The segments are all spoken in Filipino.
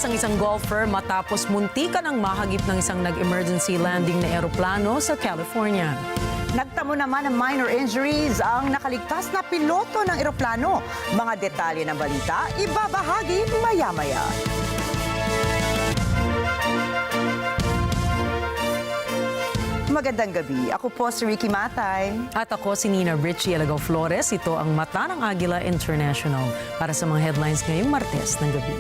ang isang golfer matapos muntikan ang mahagip ng isang nag-emergency landing na eroplano sa California. Nagtamo naman ng minor injuries ang nakaligtas na piloto ng eroplano. Mga detalye ng balita, ibabahagi maya-maya. Magandang gabi. Ako po si Rikki Mathay. At ako si Rikki Alagao Flores. Ito ang Mata ng Agila International para sa mga headlines ngayong Martes ng gabi.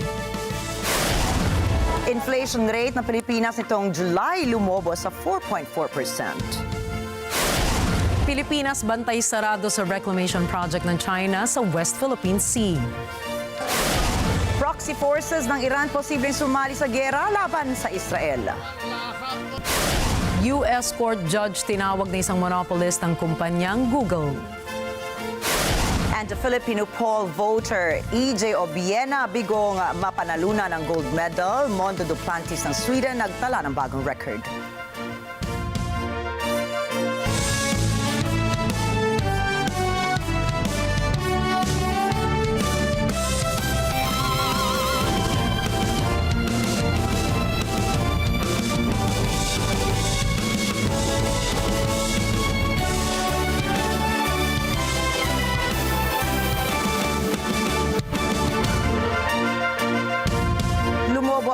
Inflation rate ng Pilipinas nitong July lumobo sa 4.4%. Pilipinas bantay sarado sa reclamation project ng China sa West Philippine Sea. Proxy forces ng Iran posibleng sumali sa gera laban sa Israel. US court judge tinawag na isang monopolist ang kumpanyang Google. And the Filipino poll voter EJ Obiena bigong mapanalunan ng gold medal. Mondo Duplantis ng Sweden nagtala ng bagong record.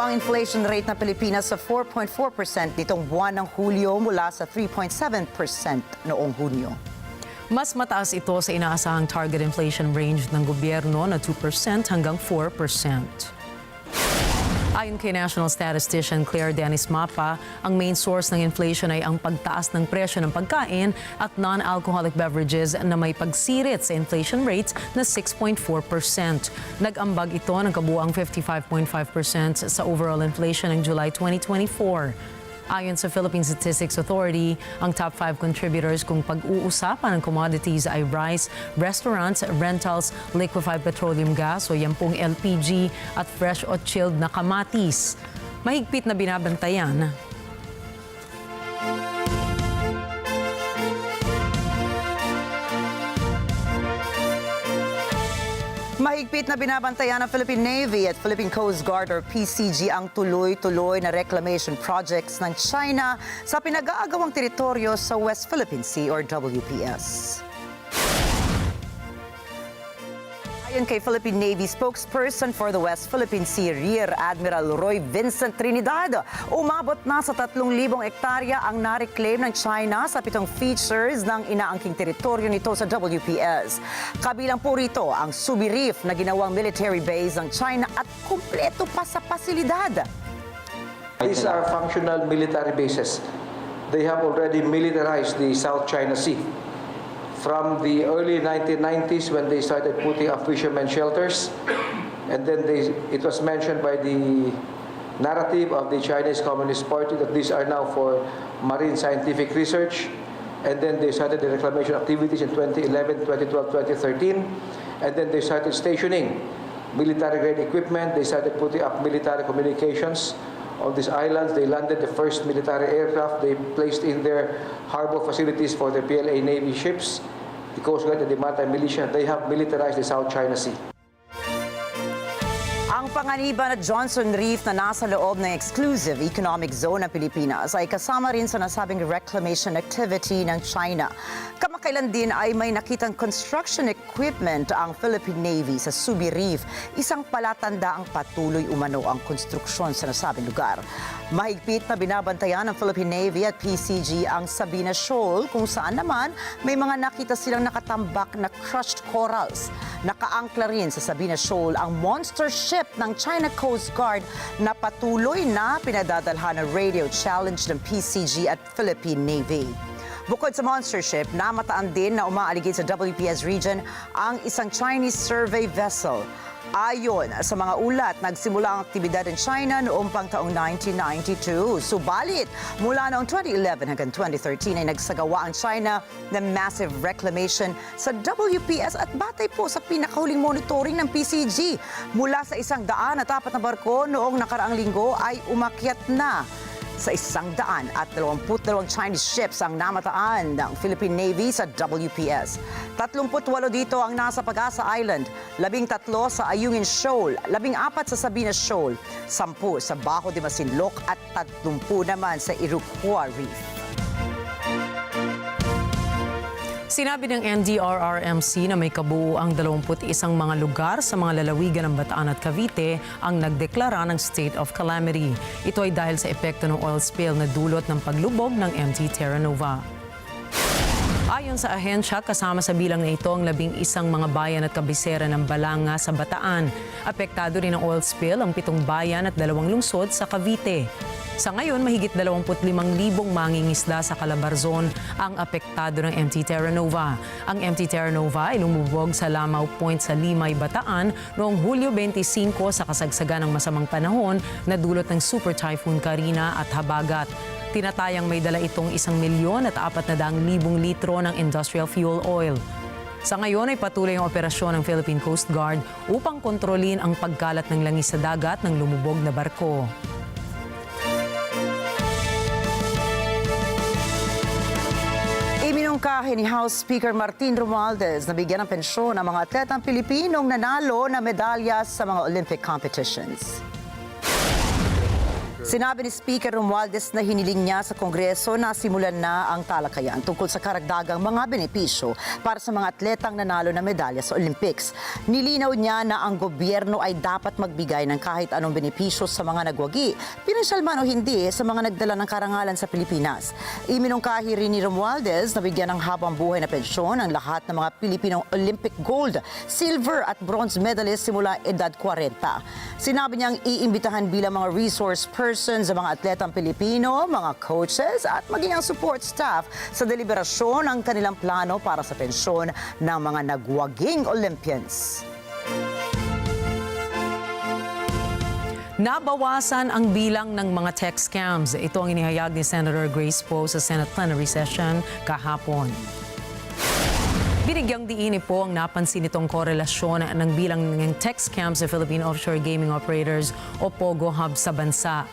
Ang inflation rate ng Pilipinas sa 4.4% nitong buwan ng Hulyo mula sa 3.7% noong Hunyo. Mas mataas ito sa inaasahang target inflation range ng gobyerno na 2% hanggang 4%. Ayon kay National Statistician Claire Dennis Mapa, ang main source ng inflation ay ang pagtaas ng presyo ng pagkain at non-alcoholic beverages na may pagsirit sa inflation rates na 6.4%. Nag-ambag ito ng kabuuang 55.5% sa overall inflation ng July 2024. Ayon sa Philippine Statistics Authority, ang top 5 contributors kung pag-uusapan ng commodities ay rice, restaurants, rentals, liquefied petroleum gas o yampung LPG at fresh o chilled na kamatis. Mahigpit na binabantayan. Mahigpit na binabantayan ng Philippine Navy at Philippine Coast Guard or PCG ang tuloy-tuloy na reclamation projects ng China sa pinag-aagawang teritoryo sa West Philippine Sea or WPS. Ayon kay Philippine Navy spokesperson for the West Philippine Sea, Rear Admiral Roy Vincent Trinidad, umabot na sa 3,000 hektarya ang na-reclaim ng China sa 7 features ng inaangking teritoryo nito sa WPS. Kabilang po rito ang Subi Reef na ginawang military base ng China at kumpleto pa sa pasilidad. These are functional military bases. They have already militarized the South China Sea. From the early 1990s when they started putting up fishermen shelters, and then it was mentioned by the narrative of the Chinese Communist Party that these are now for marine scientific research, and then they started the reclamation activities in 2011, 2012, 2013, and then they started stationing military-grade equipment, they started putting up military communications on these islands. They landed the first military aircraft. They placed in their harbor facilities for the PLA Navy ships, the Coast Guard and the Mathay militia. They have militarized the South China Sea. Ang panganiban na Johnson Reef na nasa loob ng exclusive economic zone ng Pilipinas ay kasama rin sa nasabing reclamation activity ng China. Kamakailan din ay may nakitang construction equipment ang Philippine Navy sa Subi Reef, isang palatanda ang patuloy umano ang konstruksyon sa nasabing lugar. Mahigpit na binabantayan ng Philippine Navy at PCG ang Sabina Shoal kung saan naman may mga nakita silang nakatambak na crushed corals. Nakaangkla rin sa Sabina Shoal ang monster ship ng China Coast Guard na patuloy na pinadadalhan ng radio challenge ng PCG at Philippine Navy. Bukod sa monster ship, namataan din na umaaligid sa WPS region ang isang Chinese survey vessel. Ayon sa mga ulat, nagsimula ang aktibidad ng China noong pang taong 1992. Subalit, mula noong 2011 hanggang 2013 ay nagsagawa ang China ng massive reclamation sa WPS at batay po sa pinakahuling monitoring ng PCG. Mula sa 104 na barko noong nakaraang linggo ay umakyat na sa 122 Chinese ships ang namataan ng Philippine Navy sa WPS. 38 dito ang nasa Pag-asa Island, 13 sa Ayungin Shoal, 14 sa Sabina Shoal, 10 sa Bajo de Masinloc at 30 naman sa Iroquois Reef. Sinabi ng NDRRMC na may kabuuang 21 mga lugar sa mga lalawigan ng Bataan at Cavite ang nagdeklara ng state of calamity. Ito ay dahil sa epekto ng oil spill na dulot ng paglubog ng MT Terra Nova. Ayon sa ahensya, kasama sa bilang na ito ang 11 mga bayan at kabisera ng Balanga sa Bataan. Apektado rin ng oil spill ang 7 bayan at 2 lungsod sa Cavite. Sa ngayon, mahigit 25,000 mangingisda sa Calabarzon ang apektado ng MT Terra Nova. Ang MT Terra Nova ay lumubog sa Lamao Point sa Limay, Bataan noong Hulyo 25 sa kasagsagan ng masamang panahon na dulot ng Super Typhoon Karina at Habagat. Tinatayang may dala itong 1,400,000 litro ng industrial fuel oil. Sa ngayon ay patuloy ang operasyon ng Philippine Coast Guard upang kontrolin ang pagkalat ng langis sa dagat ng lumubog na barko. Iminungkahi ni House Speaker Martin Romualdez na bigyan ng pensyon ang mga atletang Pilipinong nanalo na medalya sa mga Olympic competitions. Sinabi ni Speaker Romualdez na hiniling niya sa Kongreso na simulan na ang talakayan tungkol sa karagdagang mga benepisyo para sa mga atletang nanalo na medalya sa Olympics. Nilinaw niya na ang gobyerno ay dapat magbigay ng kahit anong benepisyo sa mga nagwagi, pinansyal man o hindi, sa mga nagdala ng karangalan sa Pilipinas. Iminungkahi rin ni Romualdez na bigyan ng habang buhay na pensyon ang lahat ng mga Pilipinong Olympic gold, silver at bronze medalist simula edad 40. Sinabi niyang iimbitahan bilang mga resource person sa mga atletang Pilipino, mga coaches at maging ang support staff sa deliberasyon ng kanilang plano para sa pensyon ng mga nagwaging Olympians. Nabawasan ang bilang ng mga tech scams. Ito ang inihayag ni Senator Grace Poe sa Senate plenary session kahapon. Binigyang diin po ang napansin nitong korelasyon ng bilang ng tech scams sa Philippine Offshore Gaming Operators o POGO hub sa bansa.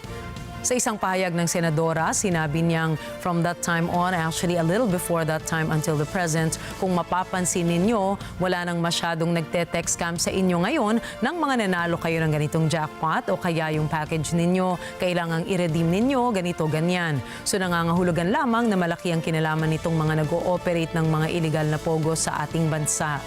Sa isang pahayag ng senadora, sinabi niyang from that time on, actually a little before that time until the present, kung mapapansin ninyo, wala nang masyadong nagte-text scam sa inyo ngayon nang mga nanalo kayo ng ganitong jackpot o kaya yung package ninyo, kailangang i-redeem ninyo, ganito, ganyan. So nangangahulugan lamang na malaki ang kinalaman nitong mga nag-ooperate ng mga illegal na pogo sa ating bansa.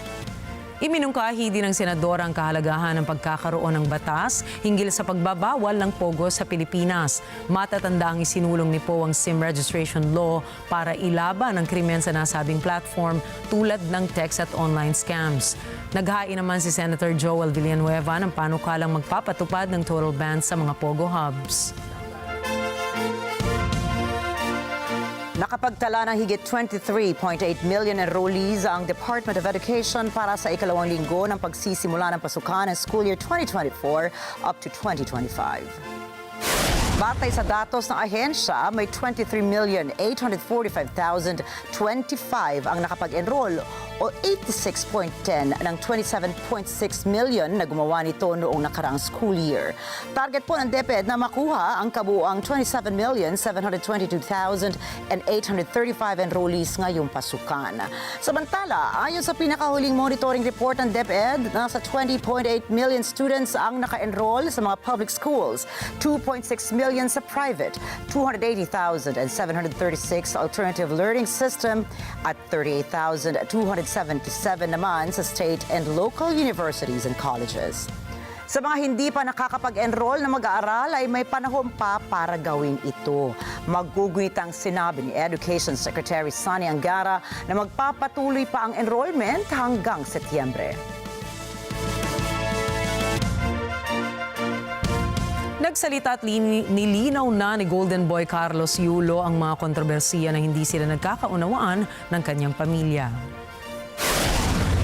Iminungkahi din ng senadora ang kahalagahan ng pagkakaroon ng batas hinggil sa pagbabawal ng pogo sa Pilipinas. Matatanda ang isinulong ni Poe ang SIM registration law para ilaban ang krimen sa nasabing platform tulad ng text at online scams. Naghain naman si Senator Joel Villanueva ng panukalang magpapatupad ng total ban sa mga pogo hubs. Nakapagtala ng higit 23.8 million enrollees ang Department of Education para sa ikalawang linggo ng pagsisimula ng pasukan ng school year 2024 up to 2025. Batay sa datos ng ahensya, may 23,845,025 ang nakapag-enroll o 86.10 ng 27.6 million na gumawa nito noong nakaraang school year. Target po ng DepEd na makuha ang kabuuang 27,722,835 enrollees ngayong pasukan. Samantala, ayon sa pinakahuling monitoring report ng DepEd, nasa 20.8 million students ang naka-enroll sa mga public schools, 2.6 million sa private, 280,736 alternative learning system at 38,277 naman sa state and local universities and colleges. Sa mga hindi pa nakakapag-enroll na mag-aaral ay may panahon pa para gawin ito. Maggugunit ang sinabi ni Education Secretary Sonny Angara na magpapatuloy pa ang enrollment hanggang Setyembre. Nagsalita at nilinaw na ni Golden Boy Carlos Yulo ang mga kontrobersiya na hindi sila nagkakaunawaan ng kanyang pamilya.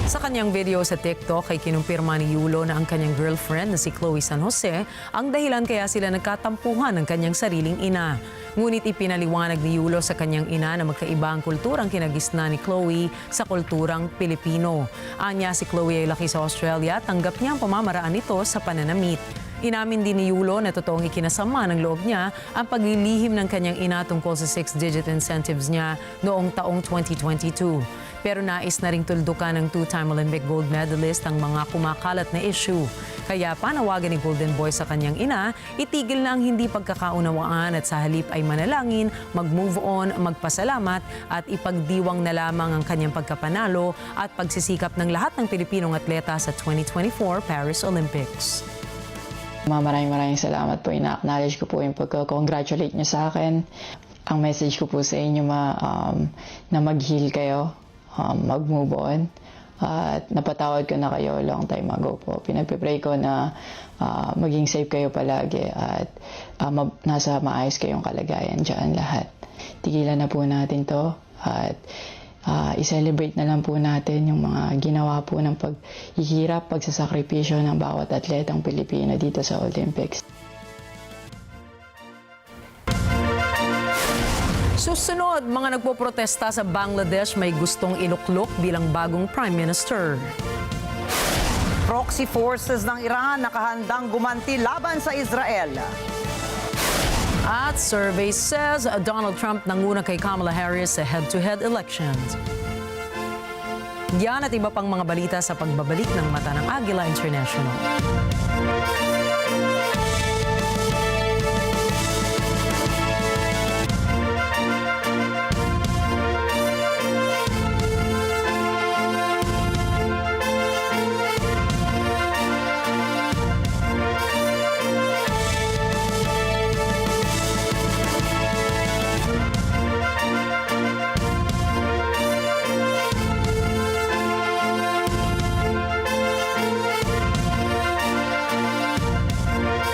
Sa kanyang video sa TikTok ay kinumpirma ni Yulo na ang kanyang girlfriend na si Chloe San Jose ang dahilan kaya sila nagkatampuhan ng kanyang sariling ina. Ngunit ipinaliwanag ni Yulo sa kanyang ina na magkaiba ang kulturang kinagisna ni Chloe sa kulturang Pilipino. Anya si Chloe ay laki sa Australia, tanggap niya ang pamamaraan nito sa pananamit. Inamin din ni Yulo na totoong ikinasama ng loob niya ang paglilihim ng kanyang ina tungkol sa 6-digit incentives niya noong taong 2022. Pero nais na ring tuldukan ng two-time Olympic gold medalist ang mga kumakalat na issue. Kaya panawagan ni Golden Boy sa kanyang ina, itigil na ang hindi pagkakaunawaan at sa halip ay manalangin, mag-move on, magpasalamat at ipagdiwang na lamang ang kanyang pagkapanalo at pagsisikap ng lahat ng Pilipinong atleta sa 2024 Paris Olympics. Maraming salamat po. Ina-acknowledge ko po yung pagka-congratulate niyo sa akin. Ang message ko po sa inyo na mag-heal kayo. Mag-move on. At napatawad ko na kayo long time ago po. Pinagpipray ko na maging safe kayo palagi at nasa maayos kayong kalagayan dyan lahat. Tigilan na po natin to at i-celebrate na lang po natin yung mga ginawa po ng paghihirap, pagsasakripisyo ng bawat atletang Pilipino dito sa Olympics. Susunod, mga nagpoprotesta sa Bangladesh may gustong iluklok bilang bagong Prime Minister. Proxy forces ng Iran nakahandang gumanti laban sa Israel. At survey says Donald Trump nanguna kay Kamala Harris sa head-to-head elections. Yan at iba pang mga balita sa pagbabalik ng Mata ng Agila International.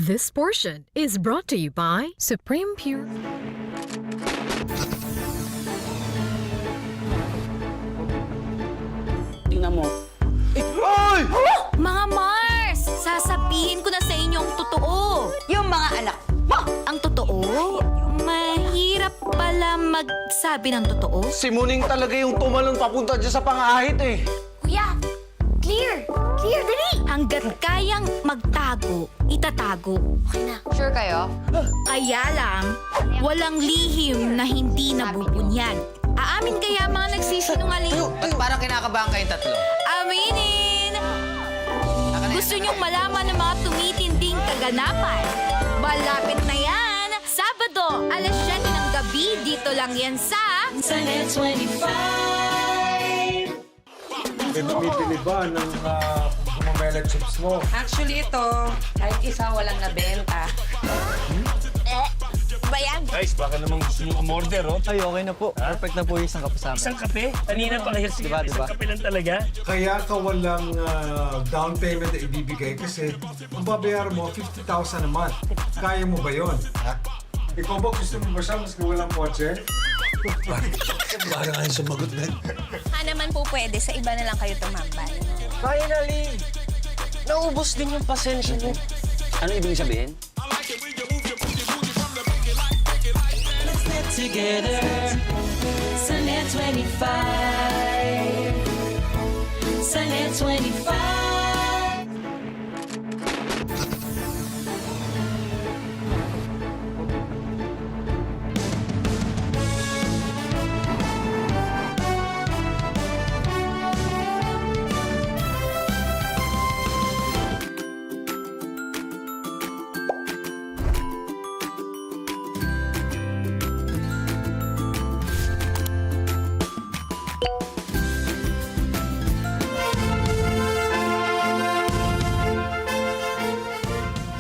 This portion is brought to you by Supreme Pure. Tingnan mo. Mga Mars, sasabihin ko na sa inyo ang totoo. Yung mga anak mo! Ang totoo? Mahirap pala magsabi ng totoo. Si Muning talaga yung tumalon papunta dyan sa pangahit eh. Kuya, clear! Clear, dali! Hanggat kayang magtago, itatago. Okay na. Sure kayo? Kaya lang, walang lihim na hindi nabubunyag. Aamin kaya mga nagsisinungaling? Ba't parang kinakabahan kayong tatlo? Aminin! Gusto niyong malaman ng mga tumitinding kaganapan? Malapit na yan! Sabado, alas 7 ng gabi, dito lang yan sa... Sunday 25! May bumibili ba ng gumamela chips mo? Actually, ito, kahit isa walang nabenta. Ba yan? Guys, baka naman gusto nyo umorder, oh. Ay, okay na po. Perfect na po yung isang kape sa amin. Isang kape? Kanina pa kahit sige, Diba? isang kape lang talaga. Kaya ka walang down payment na ibibigay kasi kung babayaran mo 50,000 a month. Kaya mo ba yun? Ha? Ikaw ba gusto mo ba siya mas walang kotse? Parang ayaw sumagot na. Naman po pwede, sa iba na lang kayo tumambay. Finally! Naubos din yung pasensya niyo. Ano ibig sabihin? Let's get together. Sunday 25. Sunday 25.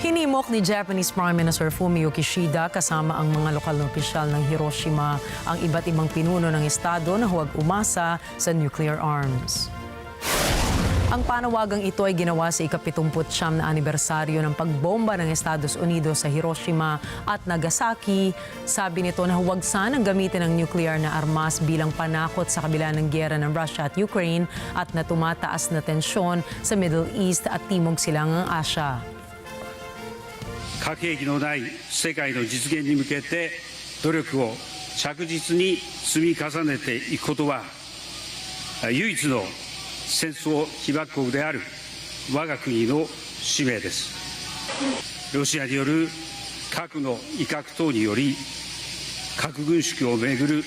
Hinimok ni Japanese Prime Minister Fumio Kishida kasama ang mga lokal na opisyal ng Hiroshima ang iba't ibang pinuno ng estado na huwag umasa sa nuclear arms. Ang panawagang ito ay ginawa sa ika-79 na anibersaryo ng pagbomba ng Estados Unidos sa Hiroshima at Nagasaki. Sabi nito na huwag sanang gamitin ang nuclear na armas bilang panakot sa kabila ng giyera ng Russia at Ukraine at na tumataas na tensyon sa Middle East at Timog Silangang Asya. 核兵器のない世界の実現に向けて努力を着実に積み重ねていくことは唯一の戦争被爆国である我が国の使命です。ロシアによる核の威嚇等により核軍縮をめぐる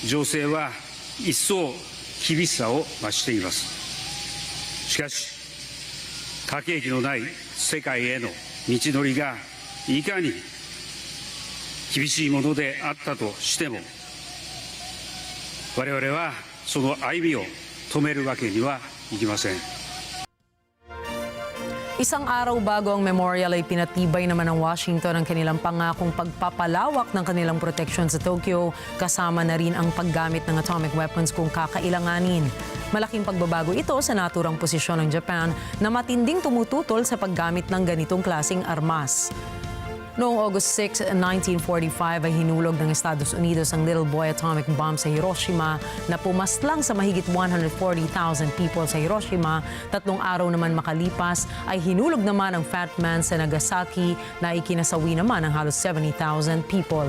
情勢は一層厳しさを増しています。しかし核兵器のない世界への道のりがいかに厳しいものであったとしても、我々はその歩みを止めるわけにはいきません。Isang araw bago ang memorial ay pinatibay naman ng Washington ang kanilang pangakong pagpapalawak ng kanilang proteksyon sa Tokyo, kasama na rin ang paggamit ng atomic weapons kung kakailanganin. Malaking pagbabago ito sa naturang posisyon ng Japan na matinding tumututol sa paggamit ng ganitong klaseng armas. Noong August 6, 1945 ay hinulog ng Estados Unidos ang Little Boy atomic bomb sa Hiroshima na pumaslang sa mahigit 140,000 people sa Hiroshima. 3 araw naman makalipas ay hinulog naman ang Fat Man sa Nagasaki na ikinasawi naman ng halos 70,000 people.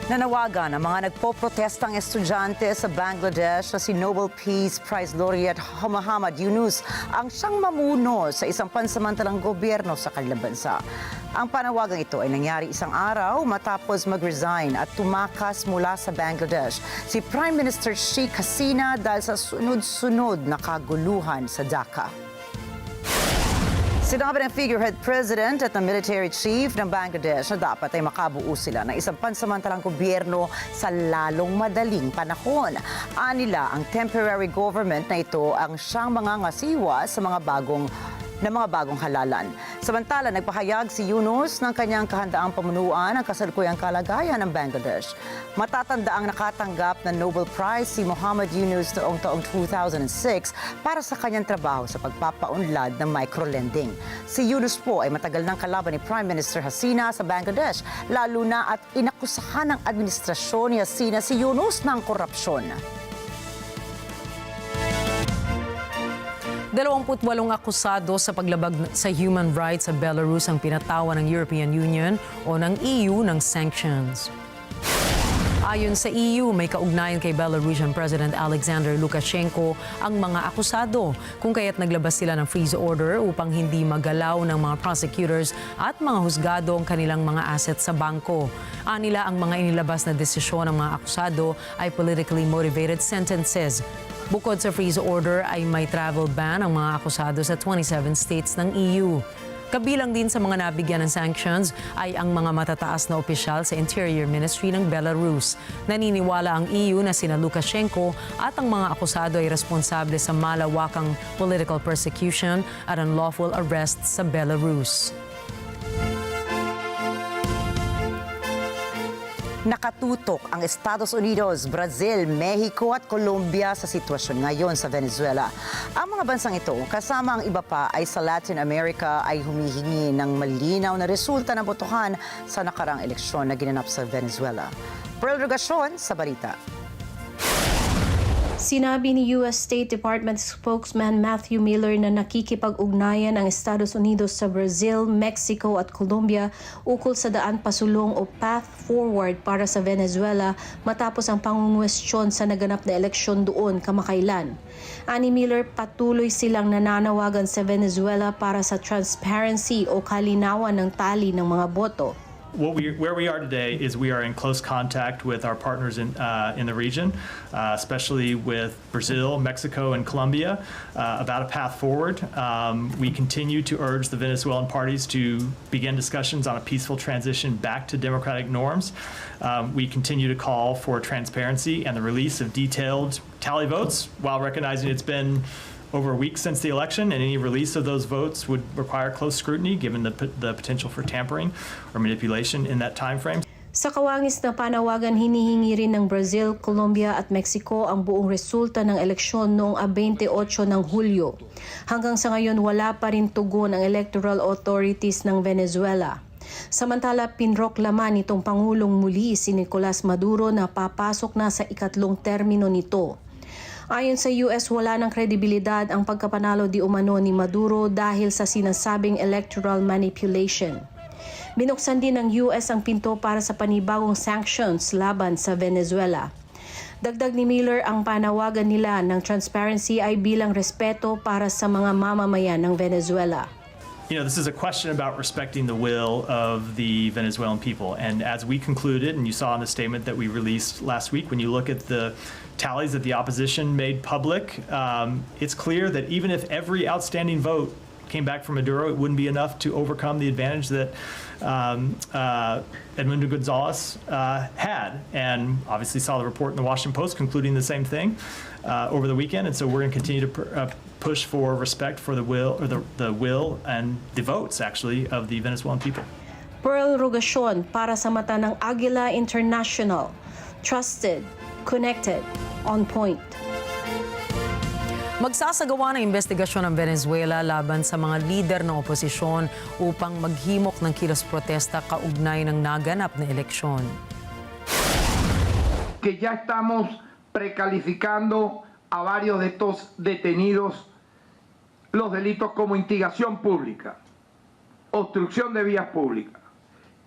Nanawagan ang mga nagpoprotestang estudyante sa Bangladesh na si Nobel Peace Prize laureate Muhammad Yunus ang siyang mamuno sa isang pansamantalang gobyerno sa kanilang bansa. Ang panawagang ito ay nangyari isang araw matapos mag-resign at tumakas mula sa Bangladesh si Prime Minister Sheikh Hasina dahil sa sunod-sunod na kaguluhan sa Dhaka. Sinabi ng figurehead president at ng military chief ng Bangladesh na dapat ay makabuo sila ng isang pansamantalang gobyerno sa lalong madaling panahon. Anila, ang temporary government na ito ang siyang mangangasiwa sa mga bagong halalan. Samantala, nagpahayag si Yunus ng kanyang kahandaang pamunuan ang kasalukuyang kalagayan ng Bangladesh. Matatanda ang nakatanggap ng Nobel Prize si Muhammad Yunus noong taong 2006 para sa kanyang trabaho sa pagpapaunlad ng microlending. Si Yunus po ay matagal ng kalaban ni Prime Minister Hasina sa Bangladesh, lalo na at inakusahan ng administrasyon ni Hasina si Yunus ng korupsyon. 28 akusado sa paglabag sa human rights sa Belarus ang pinatawan ng European Union o ng EU ng sanctions. Ayon sa EU, may kaugnayan kay Belarusian President Alexander Lukashenko ang mga akusado, kung kaya't naglabas sila ng freeze order upang hindi magalaw ng mga prosecutors at mga husgado ang kanilang mga assets sa bangko. Anila, ang mga inilabas na desisyon ng mga akusado ay politically motivated sentences. Bukod sa freeze order ay may travel ban ang mga akusado sa 27 states ng EU. Kabilang din sa mga nabigyan ng sanctions ay ang mga matataas na opisyal sa Interior Ministry ng Belarus. Naniniwala ang EU na sina Lukashenko at ang mga akusado ay responsable sa malawakang political persecution at unlawful arrests sa Belarus. Nakatutok ang Estados Unidos, Brazil, Mexico at Colombia sa sitwasyon ngayon sa Venezuela. Ang mga bansang ito, kasama ang iba pa ay sa Latin America, ay humihingi ng malinaw na resulta ng botohan sa nakarang eleksyon na ginanap sa Venezuela. Pearl Rogasyon sa balita. Sinabi ni U.S. State Department spokesman Matthew Miller na nakikipag-ugnayan ang Estados Unidos sa Brazil, Mexico at Colombia ukol sa daan pasulong o path forward para sa Venezuela matapos ang pangungwestiyon sa naganap na eleksyon doon kamakailan. Ani Miller, patuloy silang nananawagan sa Venezuela para sa transparency o kalinawan ng tali ng mga boto. Where we are today is we are in close contact with our partners in the region, especially with Brazil, Mexico, and Colombia, about a path forward. We continue to urge the Venezuelan parties to begin discussions on a peaceful transition back to democratic norms. We continue to call for transparency and the release of detailed tally votes, while recognizing it's been over a week since the election, and any release of those votes would require close scrutiny given the potential for tampering or manipulation in that time frame. Sa kawangis na panawagan, hinihingi rin ng Brazil, Colombia at Mexico ang buong resulta ng eleksyon noong 28 ng Hulyo. Hanggang sa ngayon, wala pa rin tugon ang electoral authorities ng Venezuela. Samantala, pinroklaman nitong Pangulong muli si Nicolas Maduro na papasok na sa ikatlong termino nito. Ayon sa US, wala ng kredibilidad ang pagkapanalo di umano ni Maduro dahil sa sinasabing electoral manipulation. Binuksan din ng US ang pinto para sa panibagong sanctions laban sa Venezuela. Dagdag ni Miller, ang panawagan nila ng transparency ay bilang respeto para sa mga mamamayan ng Venezuela. You know, this is a question about respecting the will of the Venezuelan people. And as we concluded, and you saw in the statement that we released last week, when you look at the tallies that the opposition made public, it's clear that even if every outstanding vote came back from Maduro, it wouldn't be enough to overcome the advantage that Edmundo Gonzalez had, and obviously saw the report in the Washington Post concluding the same thing over the weekend. And so we're going to continue to push for respect for the will, or the will and the votes actually of the Venezuelan people. Pearl Rogacion para sa mata ng Agila International. Trusted, connected, on point. Magsasagawa ng investigasyon ng Venezuela laban sa mga lider ng oposisyon upang maghimok ng kilos protesta kaugnay ng naganap na eleksyon. Que ya estamos precalificando a varios de estos detenidos los delitos como instigación pública, obstrucción de vías públicas,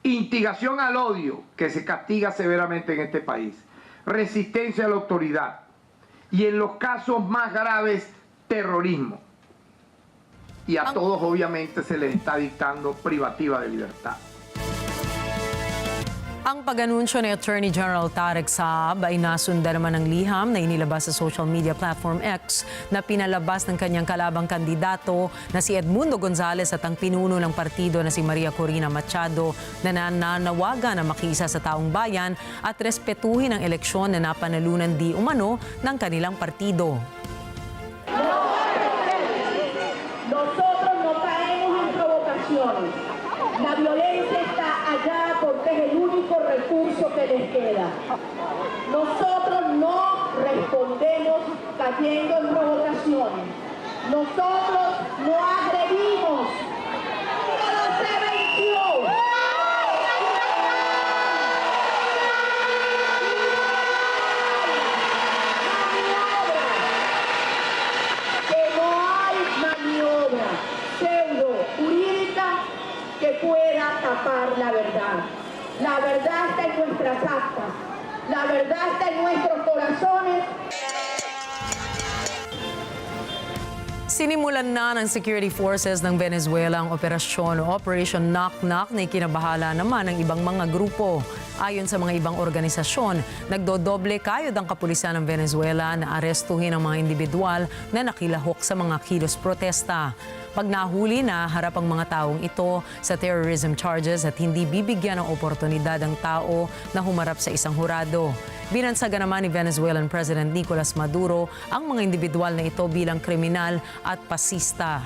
instigación al odio, que se castiga severamente en este país, resistencia a la autoridad, y en los casos más graves, terrorismo. Y a todos obviamente se les está dictando privativa de libertad. Ang pag-anunsyo ni Attorney General Tarek Saab ay nasundan naman ng liham na inilabas sa social media platform X na pinalabas ng kanyang kalabang kandidato na si Edmundo Gonzalez at ang pinuno ng partido na si Maria Corina Machado na nananawagan na makiisa sa taong bayan at respetuhin ang eleksyon na napanalunan di umano ng kanilang partido. Nosotros no caemos en provocaciones. La violencia está allá porque es el único recurso que les queda. Nosotros no respondemos cayendo en provocaciones. Nosotros no agredimos. Pero se venció. Que no hay maniobra pseudo jurídica que pueda tapar la verdad. La verdad está en nuestras actas. La verdad está en nuestros corazones. Sinimulan na ng security forces ng Venezuela ang operasyon o Operation Knock-Knock na ikinabahala naman ng ibang mga grupo. Ayon sa mga ibang organisasyon, nagdodoble kayod ang kapulisan ng Venezuela na arestuhin ang mga individual na nakilahok sa mga kilos protesta. Pag nahuli na, harap ang mga taong ito sa terrorism charges at hindi bibigyan ng oportunidad ang tao na humarap sa isang hurado. Binansaga naman ni Venezuelan President Nicolas Maduro ang mga individual na ito bilang kriminal at pasista.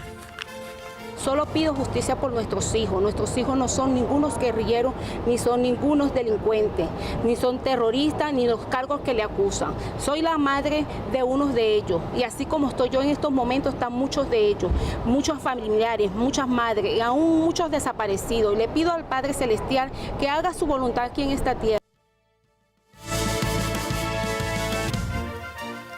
Solo pido justicia por nuestros hijos. Nuestros hijos no son ningunos guerrilleros, ni son ningunos delincuentes, ni son terroristas, ni los cargos que le acusan. Soy la madre de unos de ellos, y así como estoy yo en estos momentos, están muchos de ellos, muchos familiares, muchas madres, y aún muchos desaparecidos. Y le pido al Padre Celestial que haga su voluntad aquí en esta tierra.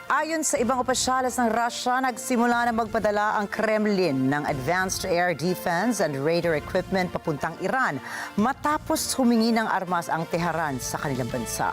Ayon sa ibang opisyales ng Russia, nagsimula na magpadala ang Kremlin ng advanced air defense and radar equipment papuntang Iran matapos humingi ng armas ang Tehran sa kanilang bansa.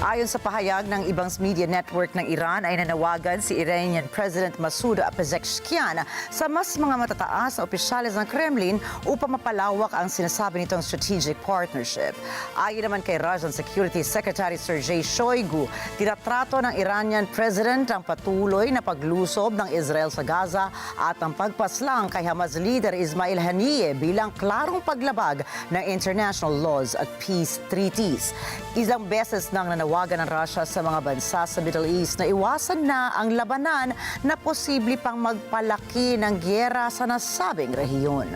Ayon sa pahayag ng ibang media network ng Iran ay nanawagan si Iranian President Masoud Pezeshkian sa mas mga matataas na opisyales ng Kremlin upang mapalawak ang sinasabi nitong strategic partnership. Ayon naman kay Russian Security Secretary Sergei Shoigu, tinatrato ng Iranian President ang patuloy na paglusob ng Israel sa Gaza at ang pagpaslang kay Hamas leader Ismail Haniyeh bilang klarong paglabag ng international laws at peace treaties. Isang beses nang nanawagan ng Russia sa mga bansa sa Middle East na iwasan na ang labanan na posible pang magpalaki ng gyera sa nasabing rehiyon.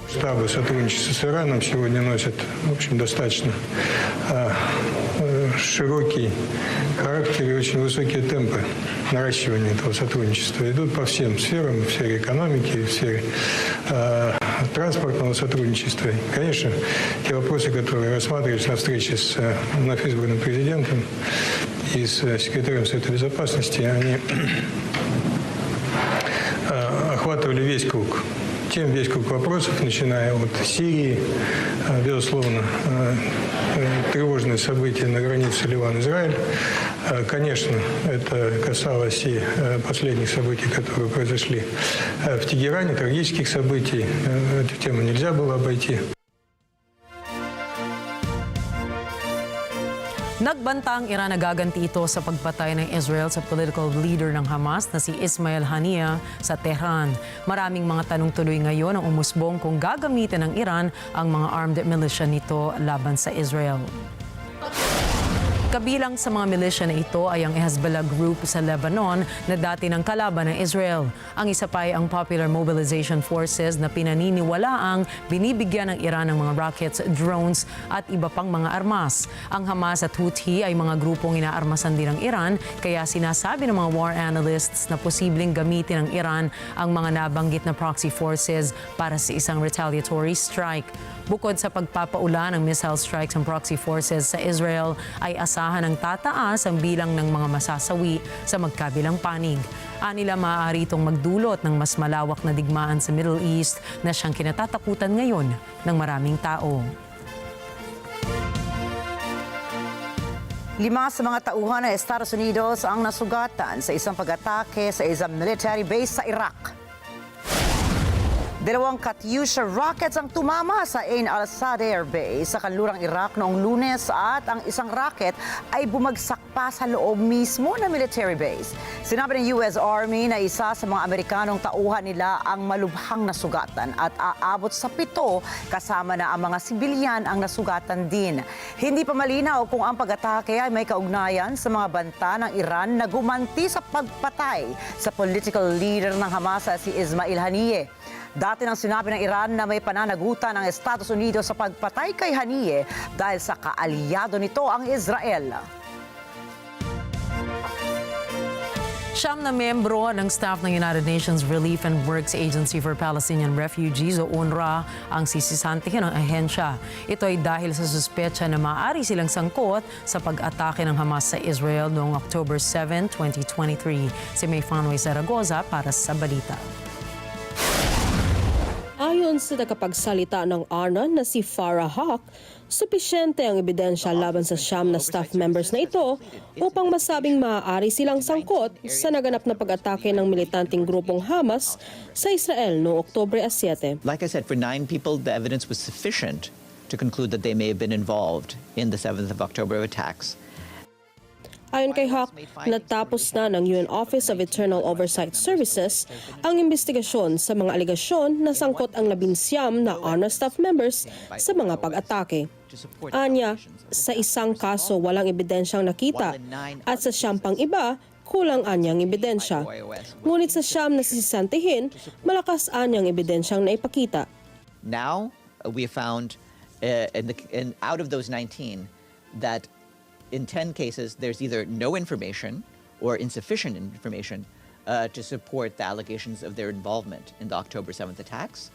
Штабы сотрудничества с Ираном сегодня носят, в общем, достаточно широкий характер и очень высокие темпы наращивания этого сотрудничества. Идут по всем сферам, в сфере экономики, в сфере транспортного сотрудничества. Конечно, те вопросы, которые рассматривались на встрече с вновь избранным президентом и с секретарем Совета Безопасности, они охватывали весь круг тем весь круг вопросов, начиная от Сирии, безусловно, тревожные события на границе Ливан-Израиль. Конечно, это касалось и последних событий, которые произошли в Тегеране, трагических событий. Эту тему нельзя было обойти. Nagbanta ang Iran na gaganti ito sa pagpatay ng Israel sa political leader ng Hamas na si Ismail Haniyeh sa Tehran. Maraming mga tanong tuloy ngayon ang umusbong kung gagamitin ng Iran ang mga armed militia nito laban sa Israel. Kabilang sa mga militia na ito ay ang Hezbollah group sa Lebanon na dati ng kalaban ng Israel. Ang isa pa ay ang Popular Mobilization Forces na pinaniniwalaang binibigyan ng Iran ng mga rockets, drones at iba pang mga armas. Ang Hamas at Houthi ay mga grupong inaarmasan din ng Iran, kaya sinasabi ng mga war analysts na posibleng gamitin ng Iran ang mga nabanggit na proxy forces para sa isang retaliatory strike. Bukod sa pagpapaula ng missile strikes ng proxy forces sa Israel, ay asahan ng tataas ang bilang ng mga masasawi sa magkabilang panig. Anila maaari itong magdulot ng mas malawak na digmaan sa Middle East na siyang kinatatakutan ngayon ng maraming tao. 5 sa mga tauhan ng Estados Unidos ang nasugatan sa isang pag-atake sa isang military base sa Iraq. 2 Katyusha rockets ang tumama sa Ain al-Assad Air Base sa kanlurang Iraq noong Lunes at ang isang rocket ay bumagsak pa sa loob mismo ng military base. Sinabi ng US Army na isa sa mga Amerikanong tauhan nila ang malubhang nasugatan at aabot sa 7 kasama na ang mga sibilyan ang nasugatan din. Hindi pa malinaw kung ang pag-atake ay may kaugnayan sa mga banta ng Iran na gumanti sa pagpatay sa political leader ng Hamas si Ismail Haniyeh. Dati nang sinabi ng Iran na may pananagutan ng Estados Unidos sa pagpatay kay Haniyeh dahil sa kaalyado nito ang Israel. 9 na miyembro ng staff ng United Nations Relief and Works Agency for Palestinian Refugees o UNRWA ang sisisantihin ng ahensya. Ito ay dahil sa suspecha na maaari silang sangkot sa pag-atake ng Hamas sa Israel noong October 7, 2023. Si Mayfanway Zaragoza para sa balita. Ayon sa tagapagsalita ng UNRWA na si Farah Haq, supisyente ang ebidensya laban sa 9 na staff members na ito upang masabing maaari silang sangkot sa naganap na pag-atake ng militanteng grupong Hamas sa Israel noong Oktubre 7. Like I said, for 9 people, the evidence was sufficient to conclude that they may have been involved in the 7th of October attacks. Ayon kay Hawk, natapos na ng UN Office of Internal Oversight Services ang investigasyon sa mga aligasyon na sangkot ang 19 na UNRWA staff members sa mga pag-atake. Anya, sa isang kaso walang ebidensyang nakita at sa 9 pang iba, kulang anyang ebidensya. Ngunit sa 9 na sisisantihin, malakas anyang ebidensyang naipakita. Now, we have found out of those 19 that in 10 cases, there's either no information or insufficient information to support the allegations of their involvement in the October 7th attacks.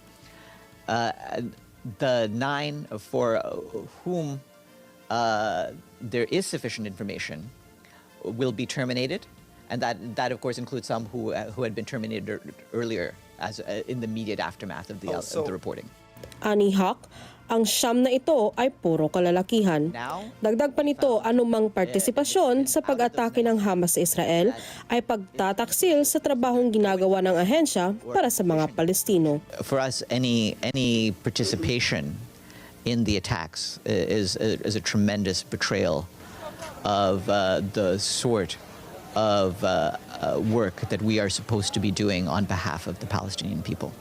The 9 for whom there is sufficient information will be terminated, and that of course includes some who had been terminated earlier as in the immediate aftermath of the reporting. Ani Hawk, ang 9 na ito ay puro kalalakihan. Dagdag pa nito, anumang partisipasyon sa pag-atake ng Hamas sa Israel ay pagtataksil sa trabahong ginagawa ng ahensya para sa mga Palestino. For us, any participation in the attacks is a tremendous betrayal of the sort of work that we are supposed to be doing on behalf of the Palestinian people.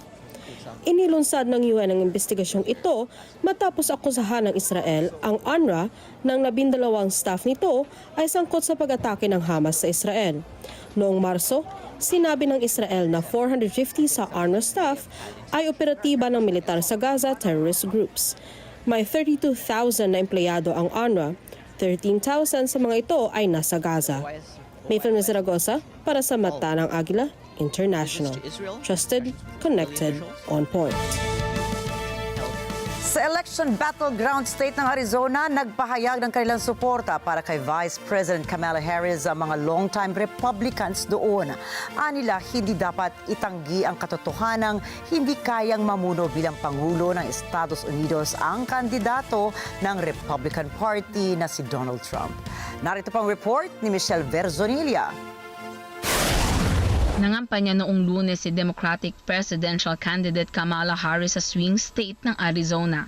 Inilunsad ng UN ang investigasyong ito matapos akusahan ng Israel ang UNRWA ng 12 staff nito ay sangkot sa pag-atake ng Hamas sa Israel. Noong Marso, sinabi ng Israel na 450 sa UNRWA staff ay operatiba ng militar sa Gaza terrorist groups. May 32,000 na empleyado ang UNRWA, 13,000 sa mga ito ay nasa Gaza. Mayfanway Zaragoza para sa Mata ng Agila International. Trusted, connected, on point. Sa election battleground state ng Arizona, nagpahayag ng kanilang suporta para kay Vice President Kamala Harris ang mga long-time Republicans doon. Anila, hindi dapat itanggi ang katotohanang hindi kayang mamuno bilang Pangulo ng Estados Unidos ang kandidato ng Republican Party na si Donald Trump. Narito pang report ni Michelle Verzonilla. Nangampanya noong Lunes si Democratic presidential candidate Kamala Harris sa swing state ng Arizona.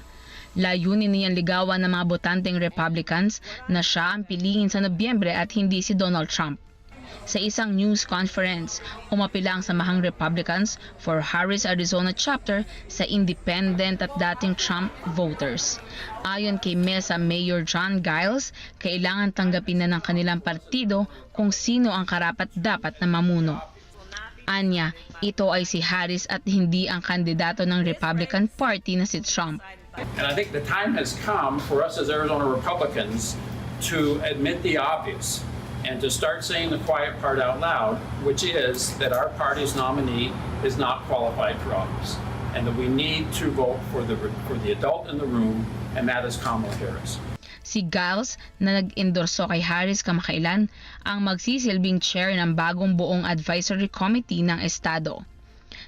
Layunin niyang ligawan ng mga botanteng Republicans na siya ang piliin sa Nobyembre at hindi si Donald Trump. Sa isang news conference, umapila ang samahang Republicans for Harris Arizona chapter sa independent at dating Trump voters. Ayon kay Mesa Mayor John Giles, kailangan tanggapin na ng kanilang partido kung sino ang karapat-dapat na mamuno. Anya, ito ay si Harris at hindi ang kandidato ng Republican Party na si Trump. And I think the time has come for us as Arizona Republicans to admit the obvious and to start saying the quiet part out loud, which is that our party's nominee is not qualified for office and that we need to vote for the adult in the room, and that is Kamala Harris. Si Giles na nag-endorso kay Harris kamakailan ang magsisilbing chair ng bagong buong advisory committee ng Estado.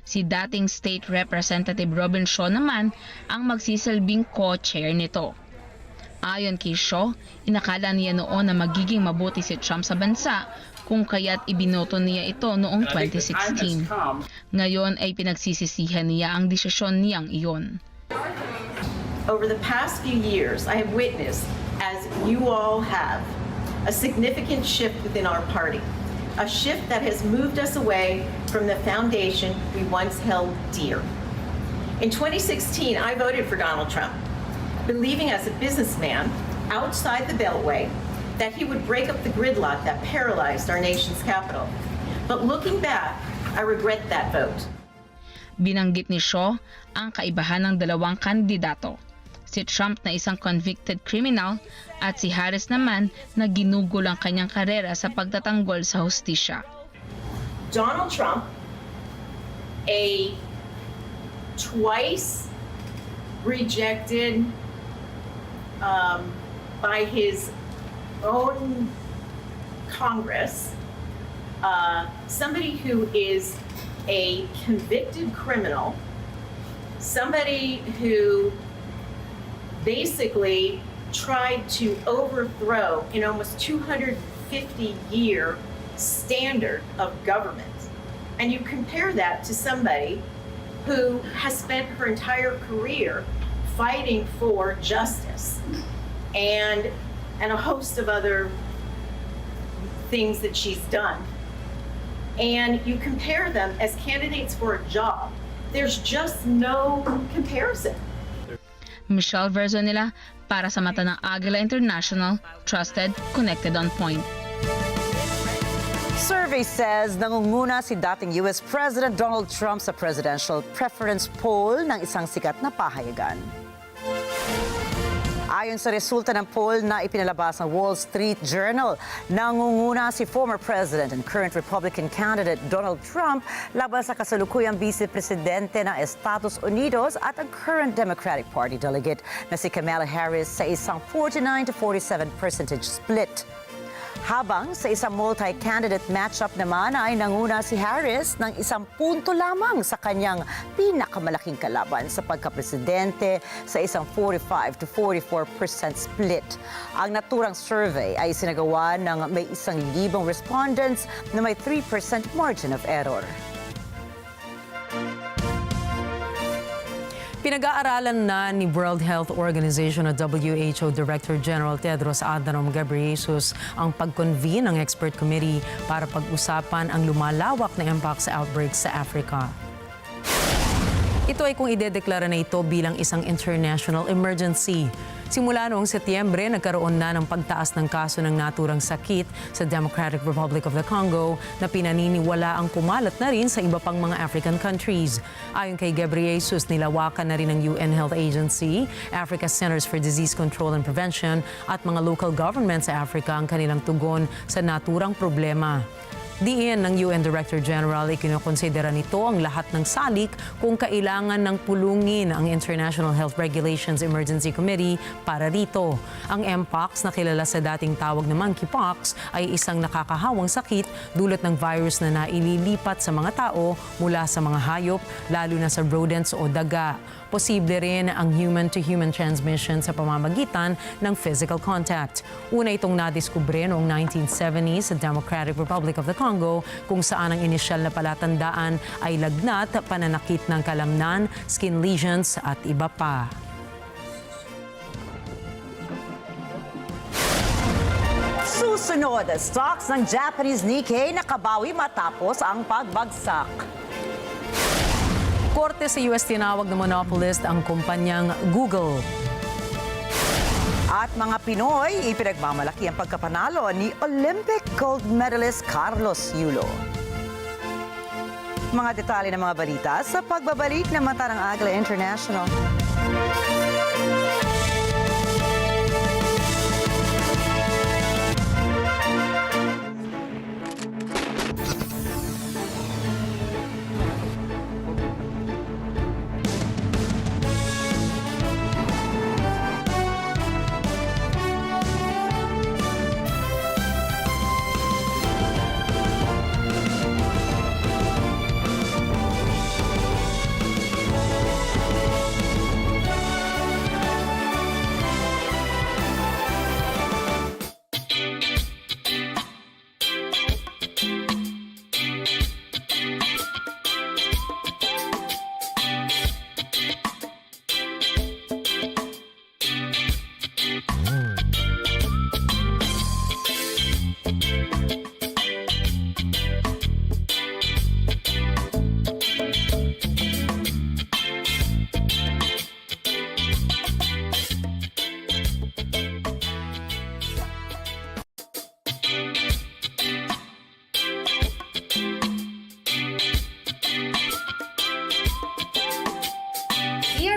Si dating State Representative Robin Shaw naman ang magsisilbing co-chair nito. Ayon kay Shaw, inakala niya noon na magiging mabuti si Trump sa bansa kung kaya't ibinoto niya ito noong 2016. Ngayon ay pinagsisisihan niya ang desisyon niyang iyon. Over the past few years, I have witnessed, as you all have, a significant shift within our party. A shift that has moved us away from the foundation we once held dear. In 2016, I voted for Donald Trump, believing as a businessman outside the Beltway that he would break up the gridlock that paralyzed our nation's capital. But looking back, I regret that vote. Binanggit ni Shaw ang kaibahan ng dalawang kandidato. Si Trump na isang convicted criminal at si Harris naman na ginugol ang kanyang karera sa pagtatanggol sa hustisya. Donald Trump, a twice rejected by his own Congress, somebody who is a convicted criminal, somebody who basically tried to overthrow an almost 250-year standard of government. And you compare that to somebody who has spent her entire career fighting for justice and a host of other things that she's done. And you compare them as candidates for a job. There's just no comparison. Michelle Verzonilla para sa mata ng Agila International, trusted, connected on point. Survey says nangunguna si dating US President Donald Trump sa presidential preference poll ng isang sikat na pahayagan. Ayon sa resulta ng poll na ipinalabas ng Wall Street Journal, nangunguna si former President and current Republican candidate Donald Trump laban sa kasalukuyang Vice Presidente ng Estados Unidos at ang current Democratic Party delegate na si Kamala Harris sa isang 49-47% split. Habang sa isang multi-candidate matchup naman ay nanguna si Harris ng 1 punto lamang sa kanyang pinakamalaking kalaban sa pagkapresidente sa isang 45-44% split. Ang naturang survey ay sinagawa ng may 1,000 respondents na may 3% margin of error. Pinag-aaralan na ni World Health Organization o WHO Director General Tedros Adhanom Ghebreyesus ang pag-convene ng expert committee para pag-usapan ang lumalawak na impact sa outbreaks sa Africa. Ito ay kung idedeklara na ito bilang isang international emergency. Simula noong Setyembre, nagkaroon na ng pagtaas ng kaso ng naturang sakit sa Democratic Republic of the Congo na pinaniniwala ang kumalat na rin sa iba pang mga African countries. Ayon kay Ghebreyesus, nilawakan na rin ng UN Health Agency, Africa Centers for Disease Control and Prevention at mga local governments sa Africa ang kanilang tugon sa naturang problema. Diin ng UN Director General, ikinokonsidera nito ang lahat ng salik kung kailangan ng pulungin ang International Health Regulations Emergency Committee para rito. Ang Mpox na kilala sa dating tawag na monkeypox ay isang nakakahawang sakit dulot ng virus na naililipat sa mga tao mula sa mga hayop, lalo na sa rodents o daga. Posible rin ang human-to-human transmission sa pamamagitan ng physical contact. Una itong nadiskubre noong 1970s sa Democratic Republic of the Congo, kung saan ang inisyal na palatandaan ay lagnat, pananakit ng kalamnan, skin lesions at iba pa. Susunod, stocks ng Japanese Nikkei nakabawi matapos ang pagbagsak. Korte sa US tinawag na monopolist ang kumpanyang Google. At mga Pinoy, ipinagmamalaki ang pagkapanalo ni Olympic gold medalist Carlos Yulo. Mga detalye ng mga balita sa pagbabalik ng Mata ng Agila International.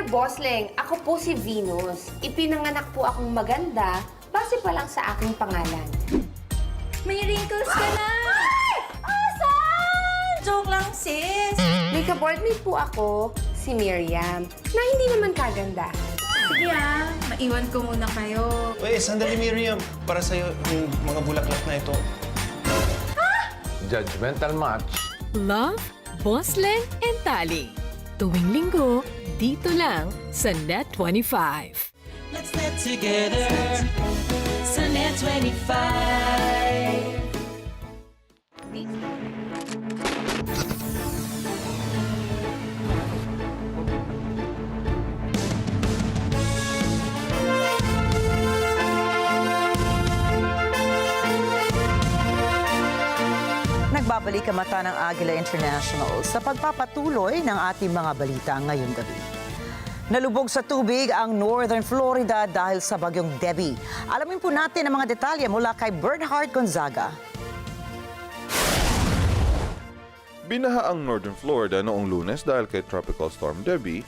Bosleng, ako po si Venus. Ipinanganak po akong maganda base pa lang sa aking pangalan. May wrinkles ka na! Ay! Asan? Joke lang, sis. May ka-boardmate po ako, si Miriam, na hindi naman kaganda. Sige maiwan ko muna kayo. Uy, sandali Miriam. Para sa'yo yung mga bulaklak na ito. Judgmental match. Love, Bosleng, and Tali. Tuwing linggo, dito lang sa Net 25. Let's net together sa Net 25. Nagbabalik ang Mata ng Agila International sa pagpapatuloy ng ating mga balita ngayong gabi. Nalubog sa tubig ang Northern Florida dahil sa bagyong Debbie. Alamin po natin ang mga detalye mula kay Bernhard Gonzaga. Binaha ang Northern Florida noong Lunes dahil kay Tropical Storm Debbie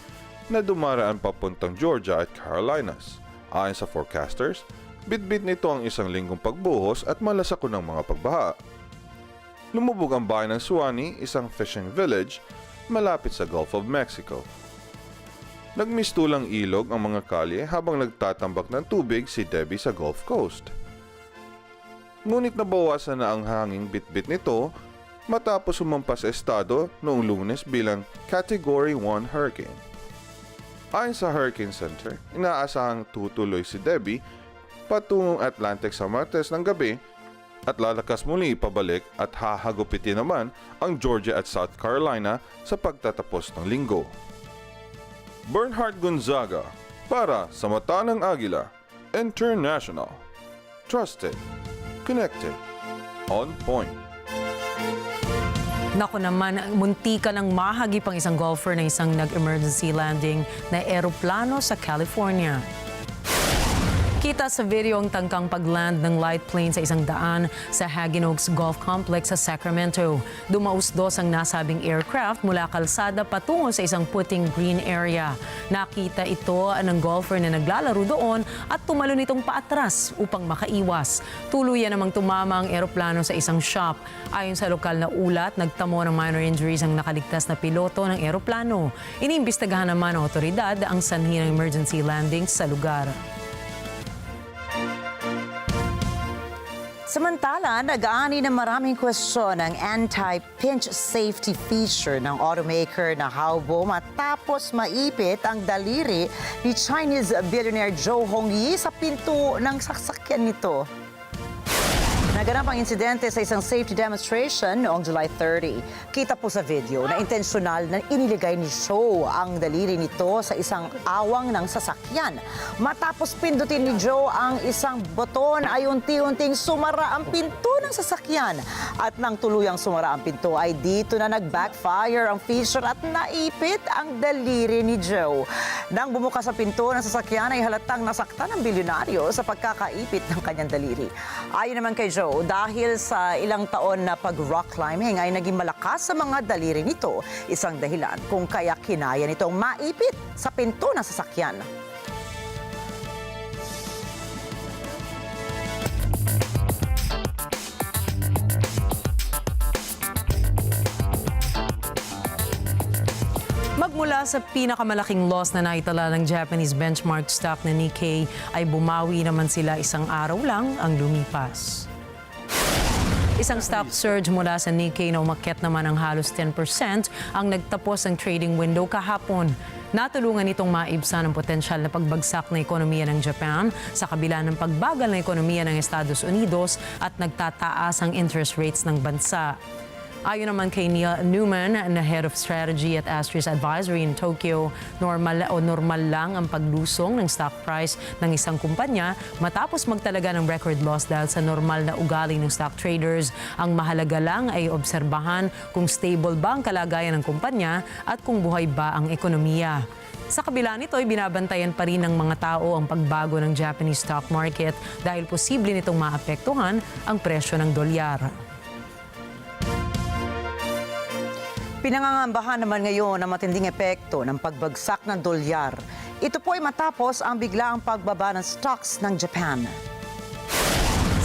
na dumaraan papuntang Georgia at Carolinas. Ayon sa forecasters, bitbit nito ang isang linggong pagbuhos at malasako ng mga pagbaha. Lumubog ang bayan ng Suwannee, isang fishing village malapit sa Gulf of Mexico. Nagmistulang ilog ang mga kalye habang nagtatambak ng tubig si Debbie sa Gulf Coast. Ngunit nabawasan na ang hanging bitbit nito matapos sumampas sa estado noong Lunes bilang Category 1 hurricane. Ayon sa Hurricane Center, inaasahang tutuloy si Debbie patungong Atlantic sa Martes ng gabi at lalakas muli pabalik at hahagupitin naman ang Georgia at South Carolina sa pagtatapos ng linggo. Bernhard Gonzaga para sa Mata ng Agila International. Trusted, connected, on point. Naku naman, munti ka ng mahagip ang isang golfer na isang nag-emergency landing na eroplano sa California. Kita sa video ang tangkang pagland ng light plane sa isang daan sa Haggin Oaks Golf Complex sa Sacramento. Dumausdos ang nasabing aircraft mula kalsada patungo sa isang putting green area. Nakita ito ng golfer na naglalaro doon at tumalon itong paatras upang makaiwas. Tuluyan namang tumama ang eroplano sa isang shop. Ayon sa lokal na ulat, nagtamo ng minor injuries ang nakaligtas na piloto ng eroplano. Iniimbestigahan naman ng otoridad ang sanhi ng emergency landing sa lugar. Samantala, nag-aani ng maraming kwestiyon ang anti-pinch safety feature ng automaker na Haubo matapos maipit ang daliri ni Chinese billionaire Zhou Hongyi sa pinto ng sasakyan nito. Naganap ang insidente sa isang safety demonstration noong July 30. Kita po sa video na intensyonal na iniligay ni Zhou ang daliri nito sa isang awang ng sasakyan. Matapos pindutin ni Zhou ang isang boton ay unti-unting sumara ang pinto ng sasakyan. At nang tuluyang sumara ang pinto ay dito na nag-backfire ang feature at naipit ang daliri ni Zhou. Nang bumukas ang pinto ng sasakyan ay halatang nasaktan ang bilyonaryo sa pagkakaipit ng kanyang daliri. Ayon naman kay Zhou, dahil sa ilang taon na pag-rock climbing ay naging malakas sa mga daliri nito. Isang dahilan kung kaya kinaya nitong maipit sa pinto ng sasakyan. Magmula sa pinakamalaking loss na naitala ng Japanese benchmark stock na Nikkei ay bumawi naman sila isang araw lang ang lumipas. Isang stock surge mula sa Nikkei na umakyat naman ng halos 10% ang nagtapos ang trading window kahapon. Natulungan itong maibsan ang potensyal na pagbagsak na ekonomiya ng Japan sa kabila ng pagbagal na ekonomiya ng Estados Unidos at nagtataas ang interest rates ng bansa. Ayon naman kay Neil Newman, na Head of Strategy at Astris Advisory in Tokyo, normal lang ang paglusong ng stock price ng isang kumpanya matapos magtalaga ng record loss dahil sa normal na ugali ng stock traders. Ang mahalaga lang ay obserbahan kung stable ba ang kalagayan ng kumpanya at kung buhay ba ang ekonomiya. Sa kabila nito ay binabantayan pa rin ng mga tao ang pagbago ng Japanese stock market dahil posible nitong maapektuhan ang presyo ng dolyar. Pinangangambahan naman ngayon ang matinding epekto ng pagbagsak ng dolyar. Ito po ay matapos ang biglaang pagbaba ng stocks ng Japan.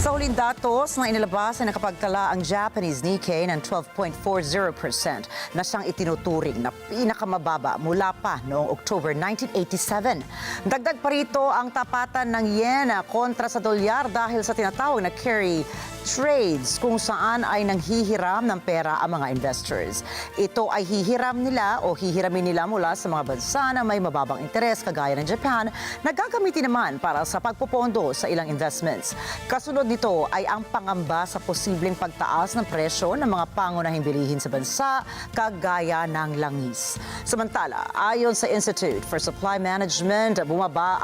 Sa huling datos na inilabas ay nakapagtala ang Japanese Nikkei ng 12.40% na siyang itinuturing na pinakamababa mula pa noong October 1987. Dagdag pa rito ang tapatan ng yen kontra sa dolyar dahil sa tinatawag na carry trades kung saan ay nanghihiram ng pera ang mga investors. Ito ay hihiramin nila mula sa mga bansa na may mababang interes kagaya ng Japan na gagamitin naman para sa pagpopondo sa ilang investments. Kasunod nito ay ang pangamba sa posibleng pagtaas ng presyo ng mga pangunahing bilihin sa bansa kagaya ng langis. Samantala, ayon sa Institute for Supply Management, bumaba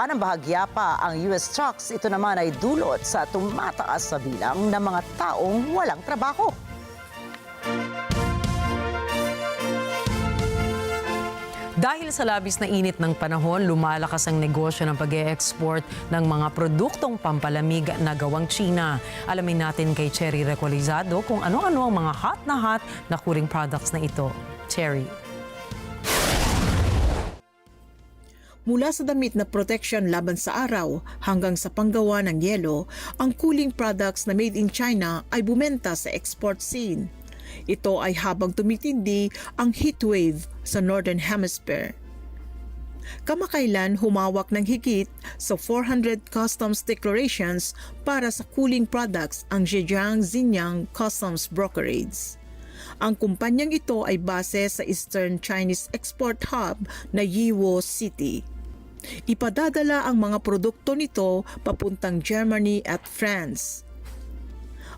ng bahagya pa ang US stocks. Ito naman ay dulot sa tumataas sa bilang ng mga taong walang trabaho. Dahil sa labis na init ng panahon, lumalakas ang negosyo ng pag-e-export ng mga produktong pampalamig na gawang China. Alamin natin kay Cherry Recolizado kung ano-ano ang mga hot na cooling products na ito. Cherry. Mula sa damit na protection laban sa araw hanggang sa panggawa ng yelo, ang cooling products na made in China ay bumenta sa export scene. Ito ay habang tumitindi ang heat wave sa Northern Hemisphere. Kamakailan humawak ng higit sa 400 customs declarations para sa cooling products ang Zhejiang Xinjiang Customs Brokerage. Ang kumpanyang ito ay base sa Eastern Chinese Export Hub na Yiwu City. Ipadadala ang mga produkto nito papuntang Germany at France.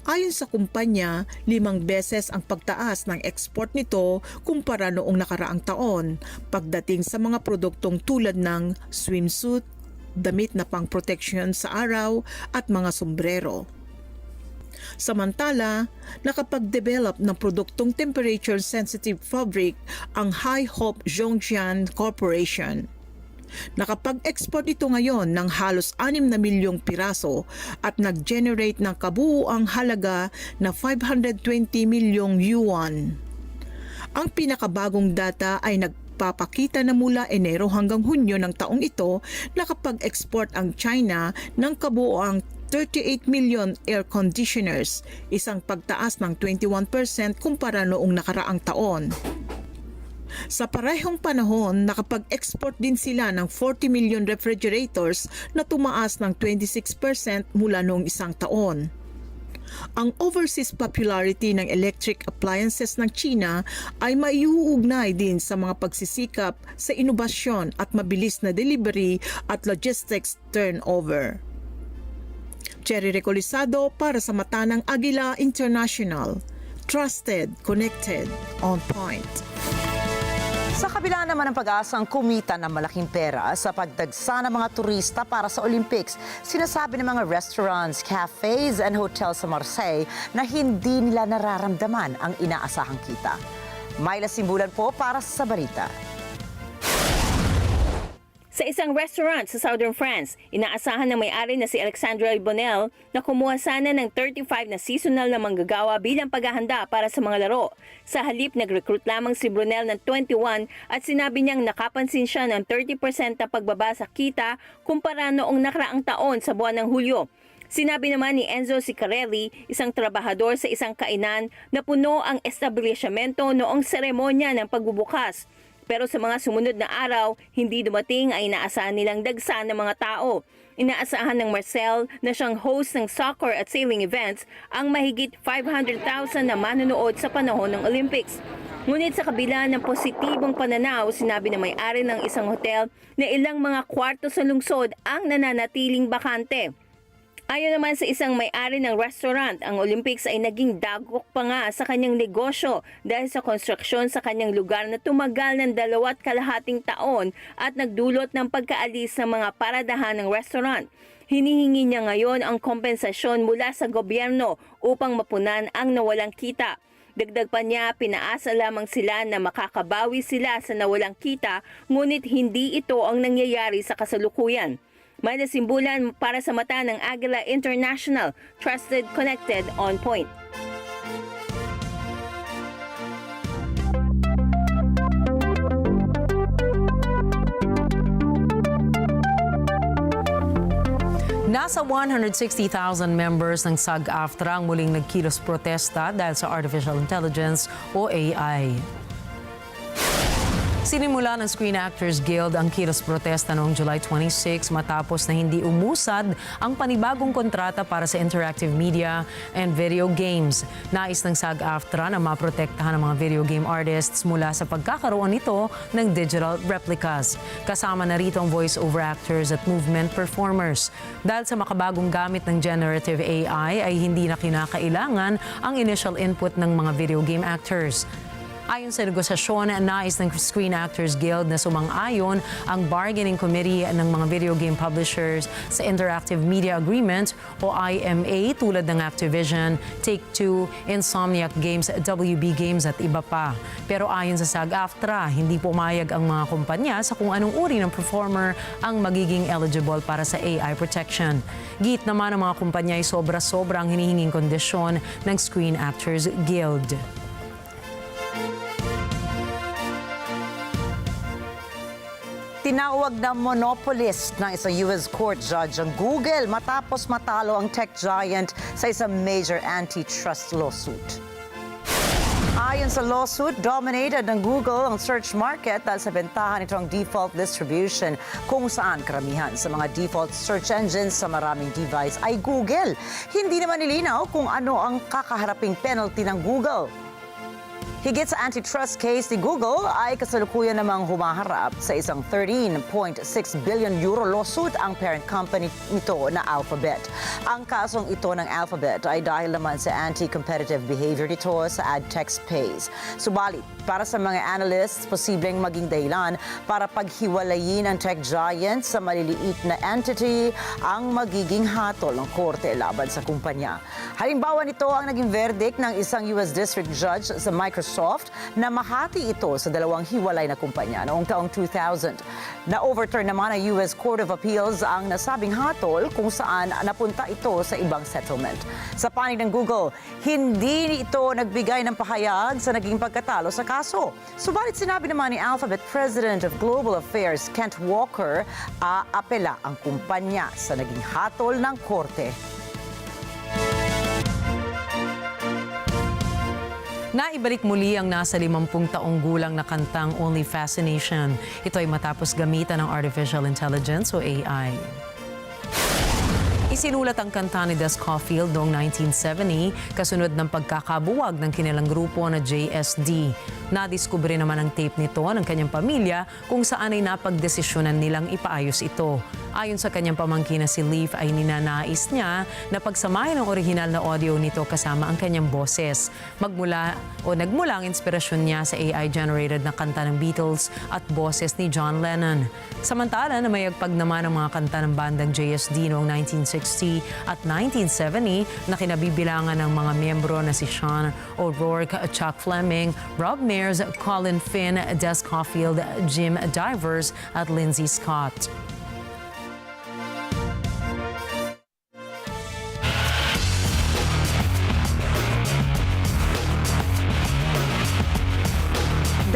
Ayon sa kumpanya, 5 beses ang pagtaas ng export nito kumpara noong nakaraang taon pagdating sa mga produktong tulad ng swimsuit, damit na pang-protection sa araw at mga sombrero. Samantala, nakapag-develop ng produktong temperature-sensitive fabric ang High Hope Zhongjian Corporation. Nakapag-export ito ngayon ng halos 6 na milyong piraso at nag-generate ng kabuuang halaga na 520 milyong yuan. Ang pinakabagong data ay nagpapakita na mula Enero hanggang Hunyo ng taong ito nakapag-export ang China ng kabuuang 38 million air conditioners, isang pagtaas ng 21% kumpara noong nakaraang taon. Sa parehong panahon, nakapag-export din sila ng 40 million refrigerators na tumaas ng 26% mula noong isang taon. Ang overseas popularity ng electric appliances ng China ay maiuugnay din sa mga pagsisikap sa inobasyon at mabilis na delivery at logistics turnover. Cherry Recolisado para sa mata ng Agila International. Trusted, connected, on point. Sa kabila naman ng pag-asang kumita ng malaking pera sa pagdagsa ng mga turista para sa Olympics, sinasabi ng mga restaurants, cafes and hotels sa Mathay na hindi nila nararamdaman ang inaasahang kita. Myla Simbulan po para sa balita. Sa isang restaurant sa Southern France, inaasahan ng may-ari na si Alexandra Bonel na kumuha sana ng 35 na seasonal na manggagawa bilang paghahanda para sa mga laro. Sa halip, nag-recruit lamang si Brunel ng 21 at sinabi niyang nakapansin siya ng 30% na pagbaba sa kita kumpara noong nakaraang taon sa buwan ng Hulyo. Sinabi naman ni Enzo Sicarelli, isang trabahador sa isang kainan, na puno ang establishmento noong seremonya ng pagbubukas. Pero sa mga sumunod na araw, hindi dumating ay inaasahan nilang dagsa ng mga tao. Inaasahan ng Marcel na siyang host ng soccer at sailing events ang mahigit 500,000 na manonood sa panahon ng Olympics. Ngunit sa kabila ng positibong pananaw, sinabi ng may-ari ng isang hotel na ilang mga kwarto sa lungsod ang nananatiling bakante. Ayon naman sa isang may-ari ng restaurant, ang Olympics ay naging dagok pa nga sa kanyang negosyo dahil sa konstruksyon sa kanyang lugar na tumagal ng 2.5 taon at nagdulot ng pagkaalis ng mga paradahan ng restaurant. Hinihingi niya ngayon ang kompensasyon mula sa gobyerno upang mapunan ang nawalang kita. Dagdag pa niya, pinaasa lamang sila na makakabawi sila sa nawalang kita, ngunit hindi ito ang nangyayari sa kasalukuyan. Myla Simbulan para sa mata ng Agila International, trusted, connected, on point. Nasa 160,000 members ng SAG-AFTRA ang muling nagkilos protesta dahil sa Artificial Intelligence o AI. Sinimula ng Screen Actors Guild ang kilos protesta noong July 26 matapos na hindi umusad ang panibagong kontrata para sa interactive media and video games. Nais ng SAG-AFTRA na maprotektahan ang mga video game artists mula sa pagkakaroon nito ng digital replicas. Kasama na rito ang voice-over actors at movement performers. Dahil sa makabagong gamit ng generative AI ay hindi na kinakailangan ang initial input ng mga video game actors. Ayon sa negosasyon, nais ng Screen Actors Guild na sumang-ayon ang bargaining committee ng mga video game publishers sa Interactive Media Agreement o IMA tulad ng Activision, Take-Two, Insomniac Games, WB Games at iba pa. Pero ayon sa SAG-AFTRA, hindi pumayag ang mga kumpanya sa kung anong uri ng performer ang magiging eligible para sa AI protection. Git naman ang mga kumpanya ay sobra-sobra ang hinihinging kondisyon ng Screen Actors Guild. Tinawag na monopolist ng isang US court judge ang Google matapos matalo ang tech giant sa isang major antitrust lawsuit. Ayon sa lawsuit, dominated ng Google ang search market dahil sa bentahan nitong default distribution kung saan karamihan sa mga default search engines sa maraming device ay Google. Hindi naman nilinaw kung ano ang kakaharaping penalty ng Google. Higit sa antitrust case ni Google ay kasalukuyan namang humaharap sa isang 13.6 billion euro lawsuit ang parent company nito na Alphabet. Ang kasong ito ng Alphabet ay dahil naman sa anti-competitive behavior nito sa ad tech space. Subalit, para sa mga analysts, posibleng maging dahilan para paghiwalayin ang tech giant sa maliliit na entity ang magiging hatol ng korte laban sa kumpanya. Halimbawa nito ang naging verdict ng isang US district judge sa Microsoft Microsoft na mahati ito sa dalawang hiwalay na kumpanya noong taong 2000. Na-overturn naman ng US Court of Appeals ang nasabing hatol kung saan napunta ito sa ibang settlement. Sa panig ng Google, hindi ito nagbigay ng pahayag sa naging pagkatalo sa kaso. Subalit sinabi naman ni Alphabet President of Global Affairs Kent Walker, aapela ang kumpanya sa naging hatol ng korte. Naibalik muli ang nasa 50 taong gulang na kantang Only Fascination. Ito ay matapos gamitan ng Artificial Intelligence o AI. Isinulat ang kanta ni Des Caulfield noong 1970 kasunod ng pagkakabuwag ng kanilang grupo na JSD. Nadiskubre naman ang tape nito ng kanyang pamilya kung saan ay napagdesisyonan nilang ipaayos ito. Ayon sa kanyang pamangkin na si Leaf ay ninanais niya na pagsamahin ang orihinal na audio nito kasama ang kanyang boses. Nagmula ang inspirasyon niya sa AI-generated na kanta ng Beatles at boses ni John Lennon. Samantala, namayagpag naman ang mga kanta ng bandang JSD noong 1960 at 1970 na kinabibilangan ng mga miyembro na si Sean O'Rourke, Chuck Fleming, Rob Mears, Colin Finn, Des Caulfield, Jim Divers at Lindsey Scott.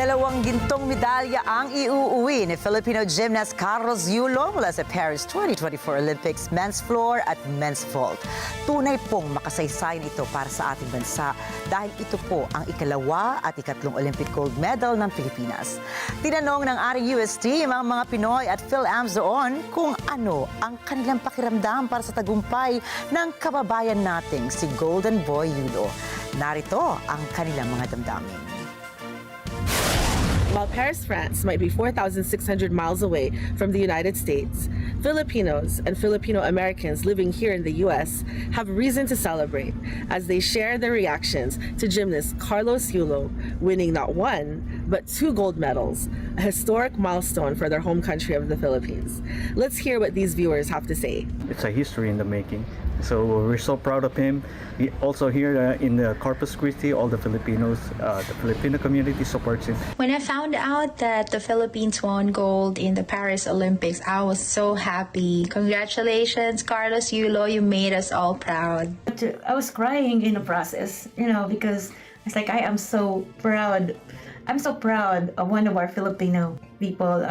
Dalawang gintong medalya ang iuuwi ni Filipino gymnast Carlos Yulo mula sa Paris 2024 Olympics men's floor at men's vault. Tunay pong makasaysayan ito para sa ating bansa dahil ito po ang ikalawa at ikatlong Olympic gold medal ng Pilipinas. Tinanong ng ating US team ang mga Pinoy at PhilAms doon kung ano ang kanilang pakiramdam para sa tagumpay ng kababayan nating si Golden Boy Yulo. Narito ang kanilang mga damdamin. While Paris, France might be 4,600 miles away from the United States, Filipinos and Filipino Americans living here in the U.S. have reason to celebrate as they share their reactions to gymnast Carlos Yulo winning not one, but 2 gold medals, a historic milestone for their home country of the Philippines. Let's hear what these viewers have to say. It's a history in the making. So we're so proud of him. Also here in the Corpus Christi, all the Filipinos, the Filipino community supports him. When I found out that the Philippines won gold in the Paris Olympics, I was so happy. Congratulations, Carlos Yulo, you made us all proud. I was crying in the process, because it's like I am so proud. I'm so proud of one of our Filipino people,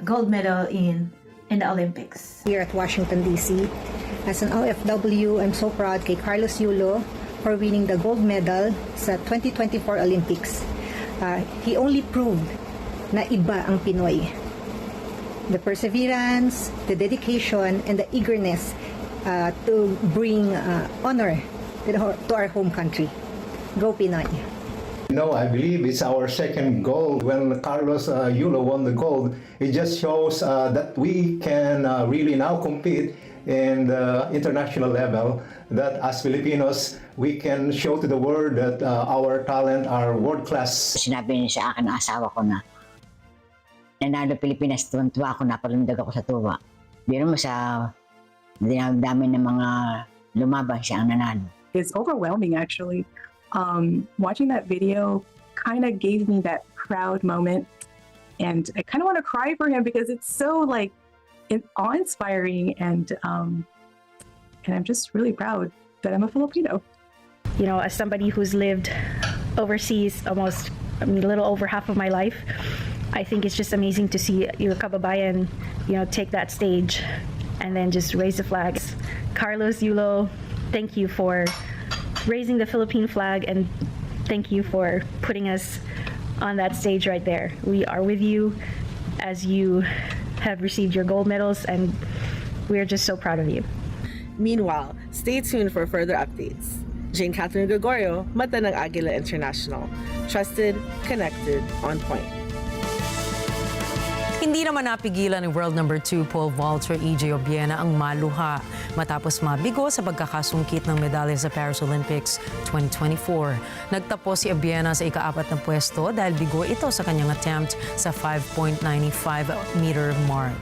gold medal in the Olympics. Here at Washington, D.C., as an OFW, I'm so proud kay Carlos Yulo for winning the gold medal sa 2024 Olympics. He only proved na iba ang Pinoy. The perseverance, the dedication, and the eagerness to bring honor to our home country. Go Pinoy! I believe it's our second gold. When Carlos Yulo won the gold, it just shows that we can really now compete in the international level, that as Filipinos, we can show to the world that our talent are world-class. Sinabi niya sa akin ng asawa ko na nanalo Pilipinas, tuwan-tuwa ako, napalumindag ako sa tuwa. Biro mo sa dinami ng mga lumaban siya ang nanalo. It's overwhelming actually. Watching that video kind of gave me that proud moment, and I kind of want to cry for him because it's so awe-inspiring, and I'm just really proud that I'm a Filipino. As somebody who's lived overseas a little over half of my life, I think it's just amazing to see your kababayan, take that stage and then just raise the flags. Carlos Yulo, thank you for raising the Philippine flag, and thank you for putting us on that stage right there. We are with you as you have received your gold medals, and we are just so proud of you. Meanwhile, stay tuned for further updates. Jane Catherine Gregorio, Mata ng Agila International. Trusted, connected, on point. Hindi naman napigilan ni world number 2 pole vaulter EJ Obiena ang maluha matapos mabigo sa pagkakasungkit ng medalya sa Paris Olympics 2024. Nagtapos si Obiena sa ika-4 na pwesto dahil bigo ito sa kanyang attempt sa 5.95 meter mark.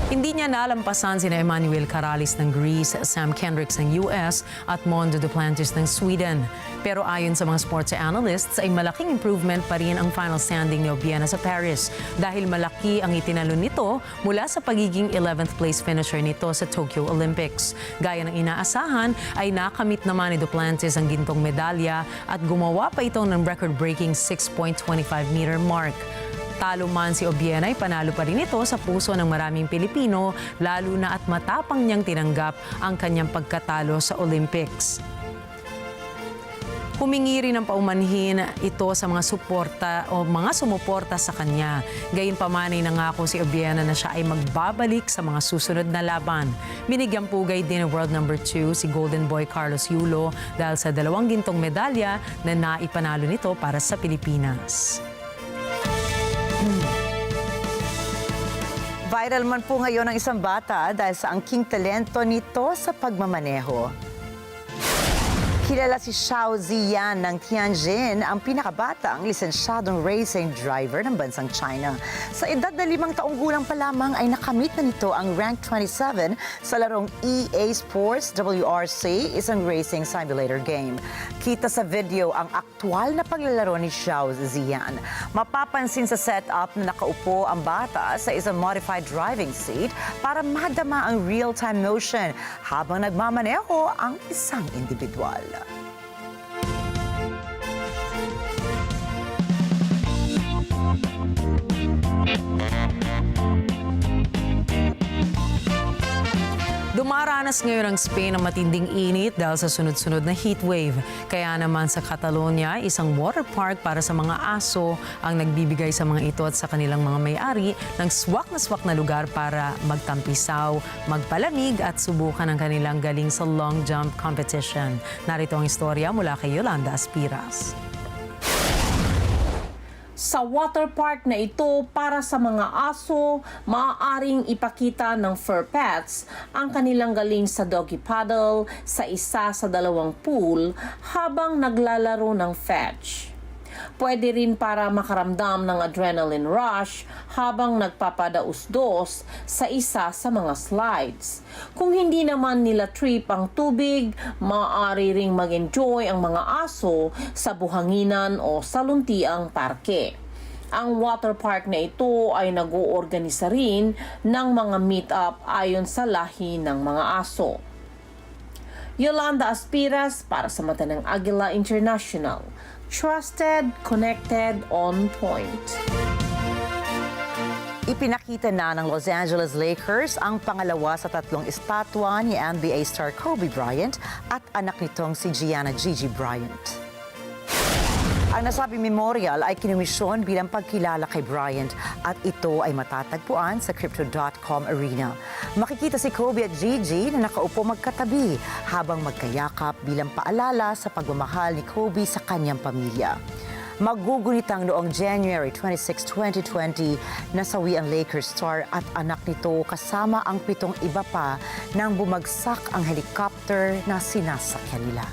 Hindi niya nalampasan sina Emmanuel Caralis ng Greece, Sam Kendricks ng US at Mondo Duplantis ng Sweden. Pero ayon sa mga sports analysts ay malaking improvement pa rin ang final standing ni Obiena sa Paris dahil malaki ang itinalo nito mula sa pagiging 11th place finisher nito sa Tokyo Olympics. Gaya ng inaasahan ay nakamit naman ni Duplantis ang gintong medalya at gumawa pa ito ng record-breaking 6.25 meter mark. Talo man si Obiena ay panalo pa rin ito sa puso ng maraming Pilipino, lalo na at matapang niyang tinanggap ang kanyang pagkatalo sa Olympics. Humingi rin ng paumanhin ito sa mga sumuporta sa kanya. Gayunpaman ay nangako si Obiena na siya ay magbabalik sa mga susunod na laban. Binigyang pugay din ng world number 2 si Golden Boy Carlos Yulo dahil sa 2 gintong medalya na naipanalo nito para sa Pilipinas. Viral man po ngayon ang isang bata dahil sa angking talento nito sa pagmamaneho. Kilala si Xiao Ziyan ng Tianjin, ang pinakabatang lisensyadong racing driver ng bansang China. Sa edad na 5 taong gulang pa lamang ay nakamit na nito ang rank 27 sa larong EA Sports WRC, isang racing simulator game. Kita sa video ang aktwal na paglalaro ni Xiao Ziyan. Mapapansin sa setup na nakaupo ang bata sa isang modified driving seat para madama ang real-time motion habang nagmamaneho ang isang individual. Dumaranas ngayon ang Spain ng matinding init dahil sa sunod-sunod na heat wave. Kaya naman sa Catalonia, isang water park para sa mga aso ang nagbibigay sa mga ito at sa kanilang mga may-ari ng swak na lugar para magtampisaw, magpalamig at subukan ang kanilang galing sa long jump competition. Narito ang istorya mula kay Yolanda Aspiras. Sa water park na ito para sa mga aso, maaaring ipakita ng fur pets ang kanilang galing sa doggy paddle sa isa sa 2 pool habang naglalaro ng fetch. Pwede rin para makaramdam ng adrenaline rush habang nagpapadaus-dos sa isa sa mga slides. Kung hindi naman nila trip ang tubig, maaari ring mag-enjoy ang mga aso sa buhanginan o sa luntiang parke. Ang water park na ito ay nag-oorganisa rin ng mga meet-up ayon sa lahi ng mga aso. Yolanda Aspiras para sa mata ng Agila International. Trusted, connected, on point. Ipinakita na ng Los Angeles Lakers ang pangalawa sa 3 estatwa ni NBA star Kobe Bryant at anak nitong si Gianna Gigi Bryant. Ang nasabing memorial ay kinomisyon bilang pagkilala kay Bryant at ito ay matatagpuan sa Crypto.com arena. Makikita si Kobe at Gigi na nakaupo magkatabi habang magkayakap bilang paalala sa pagmamahal ni Kobe sa kanyang pamilya. Magugunitang noong January 26, 2020, nasawi ang Lakers star at anak nito kasama ang 7 iba pa nang bumagsak ang helicopter na sinasakyan nila.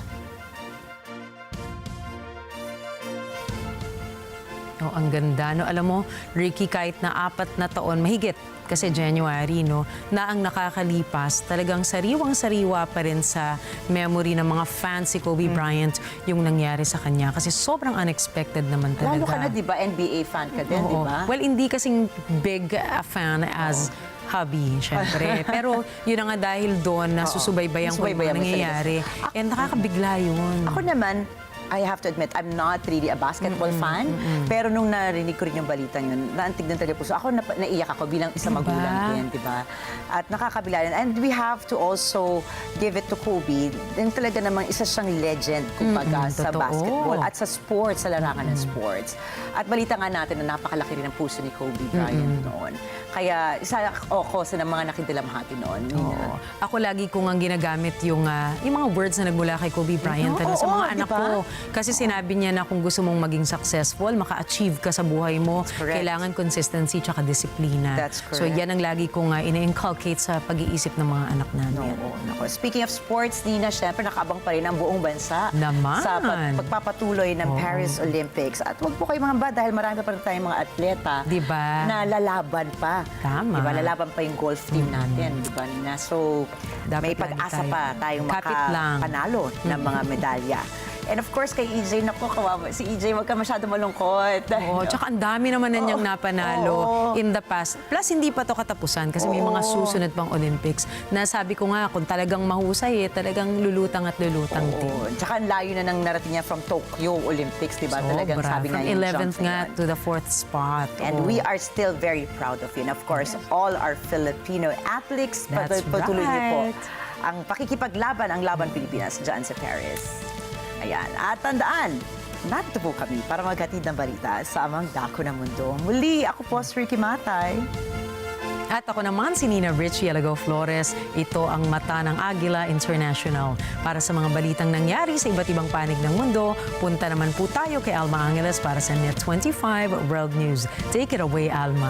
Oh, ang ganda, no? Alam mo, Rikki, kahit na 4 na taon, mahigit kasi January, no, na ang nakakalipas, talagang sariwang-sariwa pa rin sa memory ng mga fans si Kobe Bryant yung nangyari sa kanya. Kasi sobrang unexpected naman talaga. Lalo ka na, di ba? NBA fan ka din, di ba? Well, hindi kasing big fan as hobby, syempre. Pero yun na nga dahil doon, nasusubaybayan ko yung mga nangyayari. And nakakabigla yun. Ako naman, I have to admit, I'm not really a basketball fan. Pero nung narinig ko rin yung balitang yun, naantig din talaga puso. Ako naiyak ako bilang isang magulang din, di ba? At nakakabila rin. And we have to also give it to Kobe. Yung talaga namang isa siyang legend, kumbaga, sa basketball at sa sports, sa larangan ng sports. At balita nga natin na napakalaki rin ang puso ni Kobe Bryant noon. Kaya isa ako sa mga nakidalamhati noon. Ako lagi kong ang ginagamit yung mga words na nagmula kay Kobe Bryant sa mga anak ko. Kasi sinabi niya na kung gusto mong maging successful, maka-achieve ka sa buhay mo, kailangan consistency tsaka disiplina. So yan ang lagi kong ina-inculcate sa pag-iisip ng mga anak namin. Speaking of sports, Nina, syempre nakaabang pa rin ang buong bansa sa pagpapatuloy ng Paris Olympics. At wag po kayo mga ba, dahil marami pa rin tayong mga atleta na lalaban pa Tama. Diba, lalaban pa yung golf team natin, di ba, Nina? So, Dapat may pag-asa pa tayong Kapit lang. makapanalo ng mga medalya. And of course, kay EJ, naku, kawawa. Si EJ, wag ka masyado malungkot. Oo, tsaka ang dami naman na niyang napanalo in the past. Plus, hindi pa to katapusan kasi may mga susunod pang Olympics na sabi ko nga, kung talagang mahusay, talagang lulutang at lulutang din. Tsaka ang layo na ng narating niya from Tokyo Olympics, di ba? Talagang sabi nga From yung 11th jump nga na yun. to the 4th spot. And we are still very proud of you. And of course, all our Filipino athletes, That's patuloy niyo po right. ang pakikipaglaban, ang Laban Pilipinas dyan sa Paris. Ayan. At tandaan, narito po kami para maghatid ng balita sa amang dako ng mundo. Muli, ako po si Rikki Mathay. At ako naman si Rikki Alagao Flores. Ito ang Mata ng Agila International. Para sa mga balitang nangyari sa iba't ibang panig ng mundo, punta naman po tayo kay Alma Angeles para sa Net 25 World News. Take it away, Alma.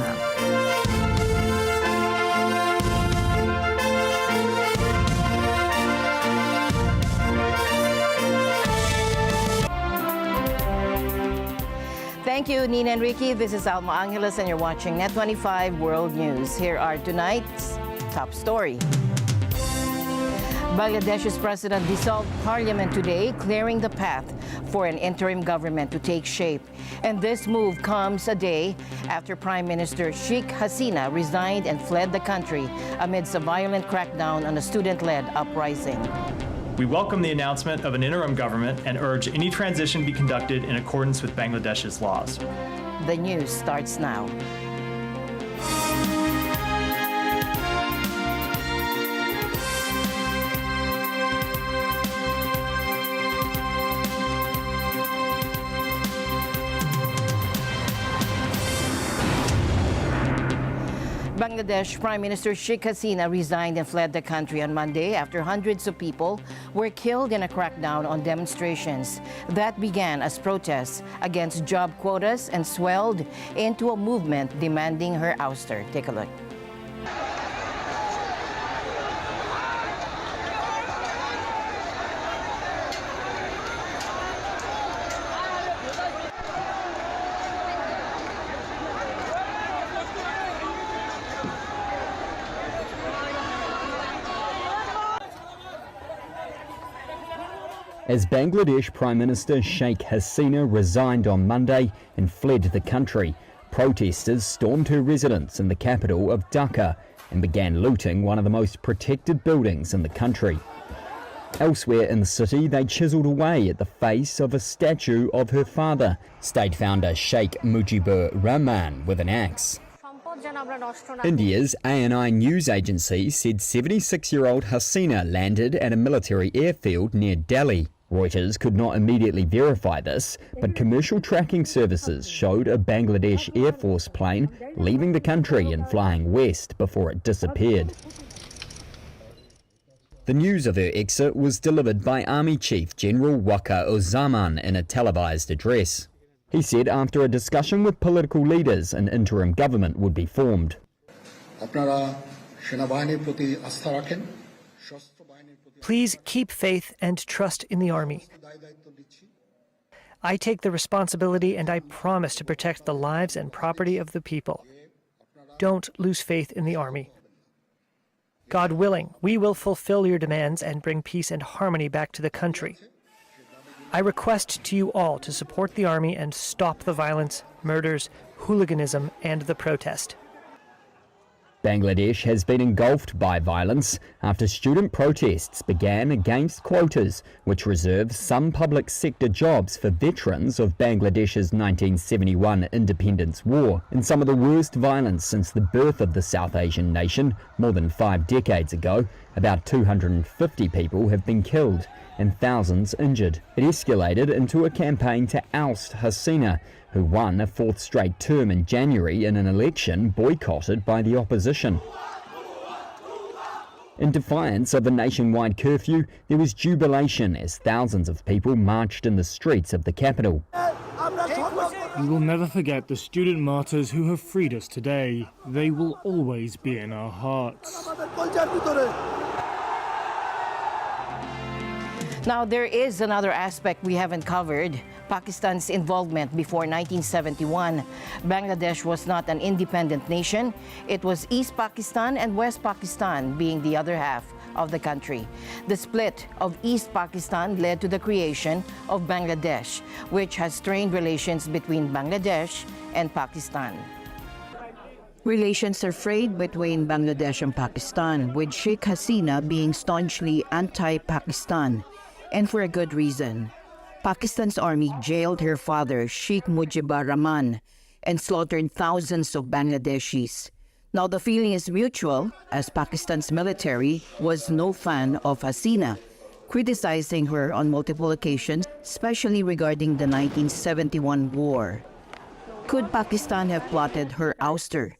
Thank you, Nina and Rikki. This is Alma Angeles, and you're watching Net 25 World News. Here are tonight's top story. Bangladesh's president dissolved parliament today, clearing the path for an interim government to take shape. And this move comes a day after Prime Minister Sheikh Hasina resigned and fled the country amidst a violent crackdown on a student-led uprising. We welcome the announcement of an interim government and urge any transition be conducted in accordance with Bangladesh's laws. The news starts now. Bangladesh Prime Minister Sheikh Hasina resigned and fled the country on Monday after hundreds of people were killed in a crackdown on demonstrations that began as protests against job quotas and swelled into a movement demanding her ouster. Take a look. As Bangladesh Prime Minister Sheikh Hasina resigned on Monday and fled the country, protesters stormed her residence in the capital of Dhaka and began looting one of the most protected buildings in the country. Elsewhere in the city, they chiselled away at the face of a statue of her father, state founder Sheikh Mujibur Rahman, with an axe. India's ANI news agency said 76-year-old Hasina landed at a military airfield near Delhi. Reuters could not immediately verify this, but commercial tracking services showed a Bangladesh Air Force plane leaving the country and flying west before it disappeared. The news of her exit was delivered by Army Chief General Waqar Uzzaman in a televised address. He said after a discussion with political leaders, an interim government would be formed. Please keep faith and trust in the Army. I take the responsibility and I promise to protect the lives and property of the people. Don't lose faith in the Army. God willing, we will fulfill your demands and bring peace and harmony back to the country. I request to you all to support the Army and stop the violence, murders, hooliganism, and the protest. Bangladesh has been engulfed by violence after student protests began against quotas, which reserve some public sector jobs for veterans of Bangladesh's 1971 independence war, in some of the worst violence since the birth of the South Asian nation more than 5 decades ago. About 250 people have been killed and thousands injured. It escalated into a campaign to oust Hasina, who won a 4th straight term in January in an election boycotted by the opposition. In defiance of a nationwide curfew, there was jubilation as thousands of people marched in the streets of the capital. We will never forget the student martyrs who have freed us today. They will always be in our hearts. Now, there is another aspect we haven't covered. Pakistan's involvement before 1971. Bangladesh was not an independent nation. It was East Pakistan and West Pakistan being the other half of the country. The split of East Pakistan led to the creation of Bangladesh, which has strained relations between Bangladesh and Pakistan. Relations are frayed between Bangladesh and Pakistan, with Sheikh Hasina being staunchly anti-Pakistan, and for a good reason. Pakistan's army jailed her father, Sheikh Mujibur Rahman, and slaughtered thousands of Bangladeshis. Now the feeling is mutual, as Pakistan's military was no fan of Hasina, criticizing her on multiple occasions, especially regarding the 1971 war. Could Pakistan have plotted her ouster?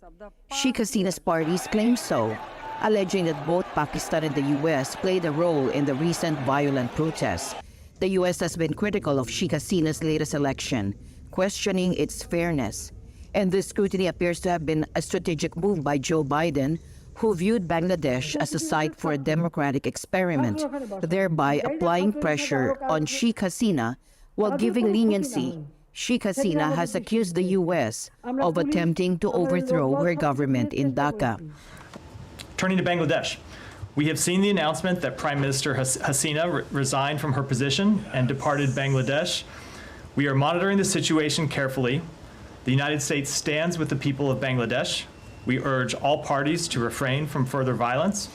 Sheikh Hasina's parties claim so, alleging that both Pakistan and the U.S. played a role in the recent violent protests. The U.S. has been critical of Sheikh Hasina's latest election, questioning its fairness. And this scrutiny appears to have been a strategic move by Joe Biden, who viewed Bangladesh as a site for a democratic experiment, thereby applying pressure on Sheikh Hasina while giving leniency. Sheikh Hasina has accused the U.S. of attempting to overthrow her government in Dhaka. Turning to Bangladesh, we have seen the announcement that Prime Minister Hasina resigned from her position and departed Bangladesh. We are monitoring the situation carefully. The United States stands with the people of Bangladesh. We urge all parties to refrain from further violence.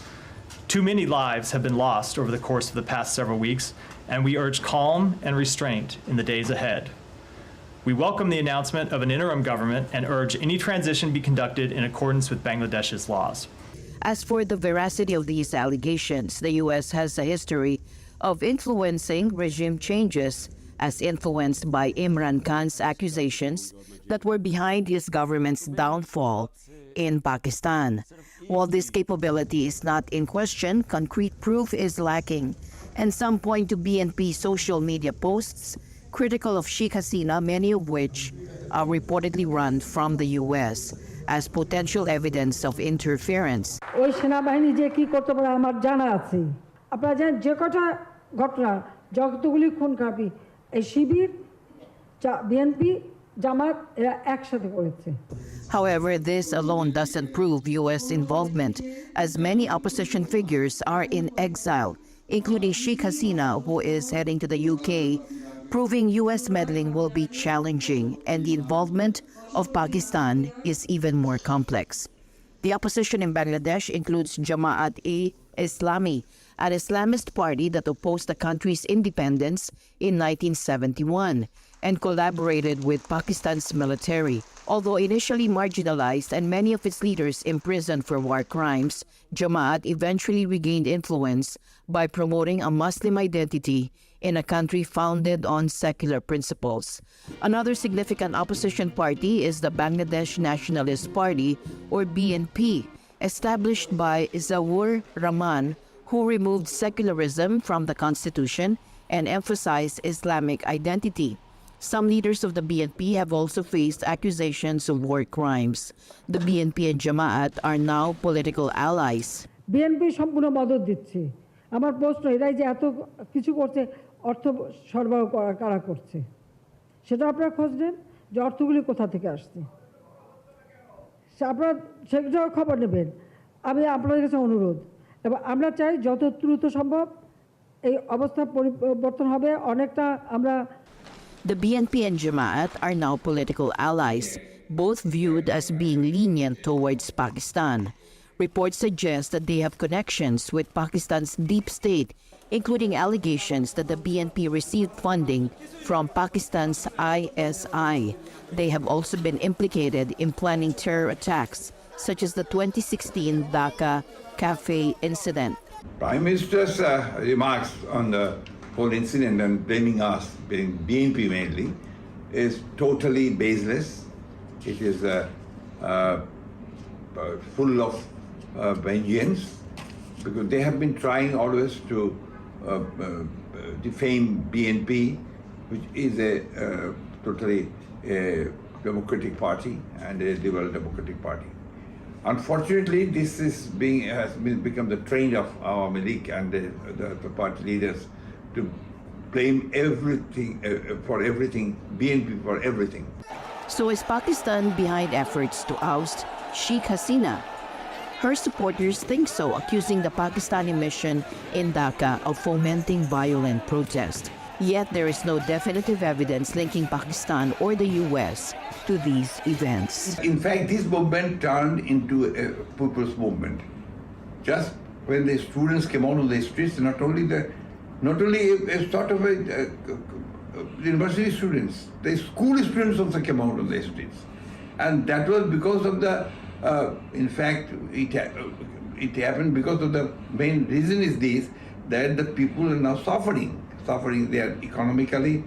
Too many lives have been lost over the course of the past several weeks, and we urge calm and restraint in the days ahead. We welcome the announcement of an interim government and urge any transition be conducted in accordance with Bangladesh's laws. As for the veracity of these allegations, the U.S. has a history of influencing regime changes, as influenced by Imran Khan's accusations that were behind his government's downfall in Pakistan. While this capability is not in question, concrete proof is lacking, and some point to BNP social media posts critical of Sheikh Hasina, many of which are reportedly run from the U.S., as potential evidence of interference. ওই সেনাবাহিনী যে কি করতে পারে আমার জানা আছে। আপনারা জানেন যে কটা ঘটনা যতগুলি খুন খারাপি এই শিবির বিএনপি জামাত এরা একসাথে করেছে। However, this alone doesn't prove U.S. involvement, as many opposition figures are in exile, including Sheikh Hasina, who is heading to the UK, proving U.S. meddling will be challenging, and the involvement of Pakistan is even more complex. The opposition in Bangladesh includes Jamaat-e-Islami, an Islamist party that opposed the country's independence in 1971 and collaborated with Pakistan's military. Although initially marginalized and many of its leaders imprisoned for war crimes, Jamaat eventually regained influence by promoting a Muslim identity in a country founded on secular principles. Another significant opposition party is the Bangladesh Nationalist Party, or BNP, established by Zawur Rahman, who removed secularism from the constitution and emphasized Islamic identity. Some leaders of the BNP have also faced accusations of war crimes. The BNP and Jamaat are now political allies. BNP সম্পূর্ণ মদত দিচ্ছে। আমার প্রশ্ন এরাই যে এত কিছু করছে অর্থ সরবরাহ কারা করছে সেটা আপনারা খোঁজ নেন যে অর্থগুলি কোথা থেকে আসছে আপনারা সেটাও খবর নেবেন। আমি আপনাদের কাছে অনুরোধ এবং আমরা চাই যত দ্রুত সম্ভব এই অবস্থা পরিবর্তন হবে অনেকটা আমরা। The BNP and Jamaat are now political allies, both viewed as being lenient towards Pakistan. Reports suggest that they have connections with Pakistan's deep state, including allegations that the BNP received funding from Pakistan's ISI. They have also been implicated in planning terror attacks, such as the 2016 Dhaka cafe incident. Prime Minister's remarks on the whole incident and blaming us, being BNP mainly, is totally baseless. It is full of vengeance, because they have been trying always to defame BNP, which is a totally democratic party and a liberal democratic party. Unfortunately, this has become the trend of our Malik and the party leaders to blame everything for everything, BNP for everything. So is Pakistan behind efforts to oust Sheikh Hasina? Her supporters think so, accusing the Pakistani mission in Dhaka of fomenting violent protest. Yet there is no definitive evidence linking Pakistan or the US to these events. In fact, this movement turned into a people's movement. Just when the students came out on the streets, not only a sort of university students, the school students also came out on the streets, and that was because of the. In fact, it happened because of the main reason is this, that the people are now suffering there economically,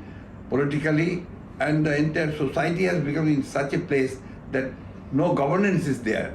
politically, and the entire society has become in such a place that no governance is there.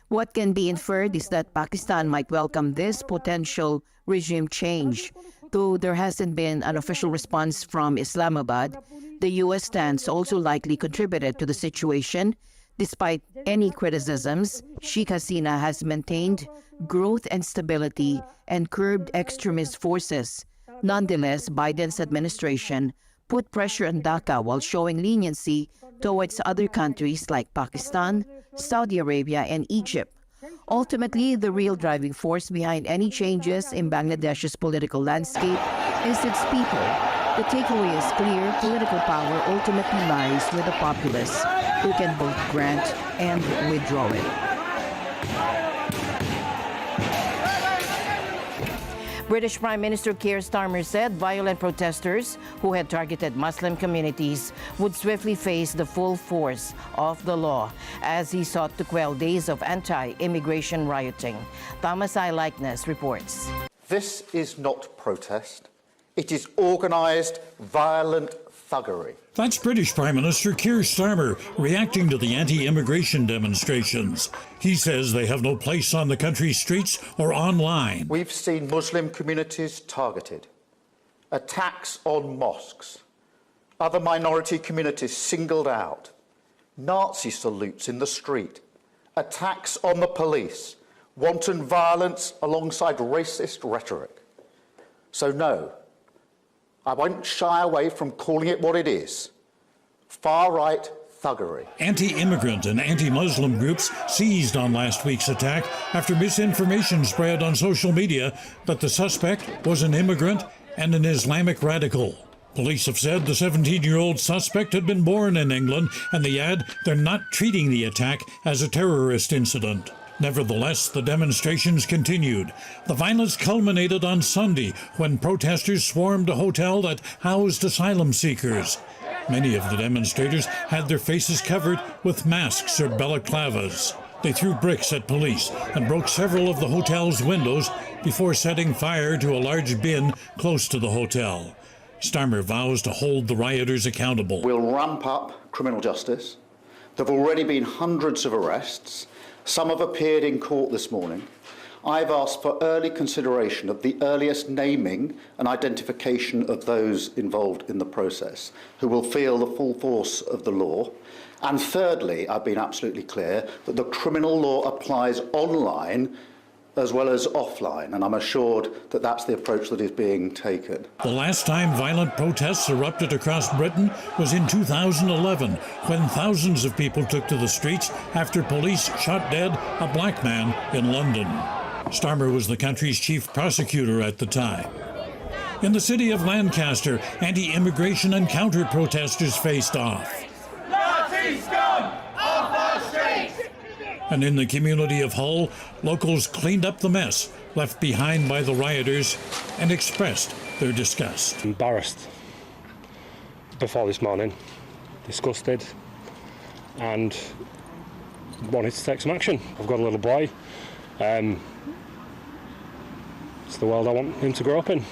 What can be inferred is that Pakistan might welcome this potential regime change. Though there hasn't been an official response from Islamabad, the U.S. stance also likely contributed to the situation. Despite any criticisms, Sheikh Hasina has maintained growth and stability and curbed extremist forces. Nonetheless, Biden's administration put pressure on Dhaka while showing leniency towards other countries like Pakistan, Saudi Arabia, and Egypt. Ultimately, the real driving force behind any changes in Bangladesh's political landscape is its people. The takeaway is clear: political power ultimately lies with the populace, who can both grant and withdraw it. British Prime Minister Keir Starmer said violent protesters who had targeted Muslim communities would swiftly face the full force of the law as he sought to quell days of anti-immigration rioting. Thomas I. Likeness reports. This is not protest. It is organised, violent thuggery. That's British Prime Minister Keir Starmer reacting to the anti-immigration demonstrations. He says they have no place on the country's streets or online. We've seen Muslim communities targeted, attacks on mosques, other minority communities singled out, Nazi salutes in the street, attacks on the police, wanton violence alongside racist rhetoric. So no, I won't shy away from calling it what it is: far-right thuggery. Anti-immigrant and anti-Muslim groups seized on last week's attack after misinformation spread on social media that the suspect was an immigrant and an Islamic radical. Police have said the 17-year-old suspect had been born in England, and they add they're not treating the attack as a terrorist incident. Nevertheless, the demonstrations continued. The violence culminated on Sunday when protesters swarmed a hotel that housed asylum seekers. Many of the demonstrators had their faces covered with masks or balaclavas. They threw bricks at police and broke several of the hotel's windows before setting fire to a large bin close to the hotel. Starmer vows to hold the rioters accountable. We'll ramp up criminal justice. There have already been hundreds of arrests. Some have appeared in court this morning. I've asked for early consideration of the earliest naming and identification of those involved in the process, who will feel the full force of the law. And thirdly, I've been absolutely clear that the criminal law applies online as well as offline, and I'm assured that that's the approach that is being taken. The last time violent protests erupted across Britain was in 2011, when thousands of people took to the streets after police shot dead a black man in London. Starmer was the country's chief prosecutor at the time. In the city of Lancaster, anti-immigration and counter-protesters faced off. Nazi scum off our streets! And in the community of Hull, locals cleaned up the mess left behind by the rioters and expressed their disgust. Embarrassed before this morning, disgusted, and wanted to take some action. I've got a little boy. It's the world I want him to grow up in.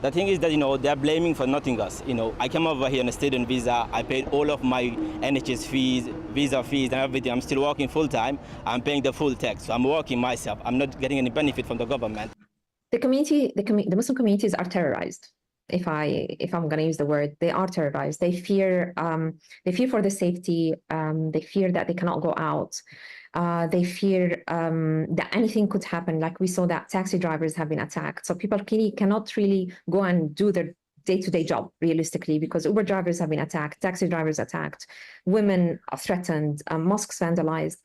The thing is that, they're blaming for nothing else. I came over here on a student visa. I paid all of my NHS fees, visa fees and everything. I'm still working full time. I'm paying the full tax. So I'm working myself. I'm not getting any benefit from the government. The Muslim communities are terrorized. If I'm going to use the word, they are terrorized. They fear for their safety. They fear that they cannot go out. They fear that anything could happen. Like we saw that taxi drivers have been attacked. So people cannot really go and do their day-to-day job, realistically, because Uber drivers have been attacked, taxi drivers attacked, women are threatened, mosques vandalized.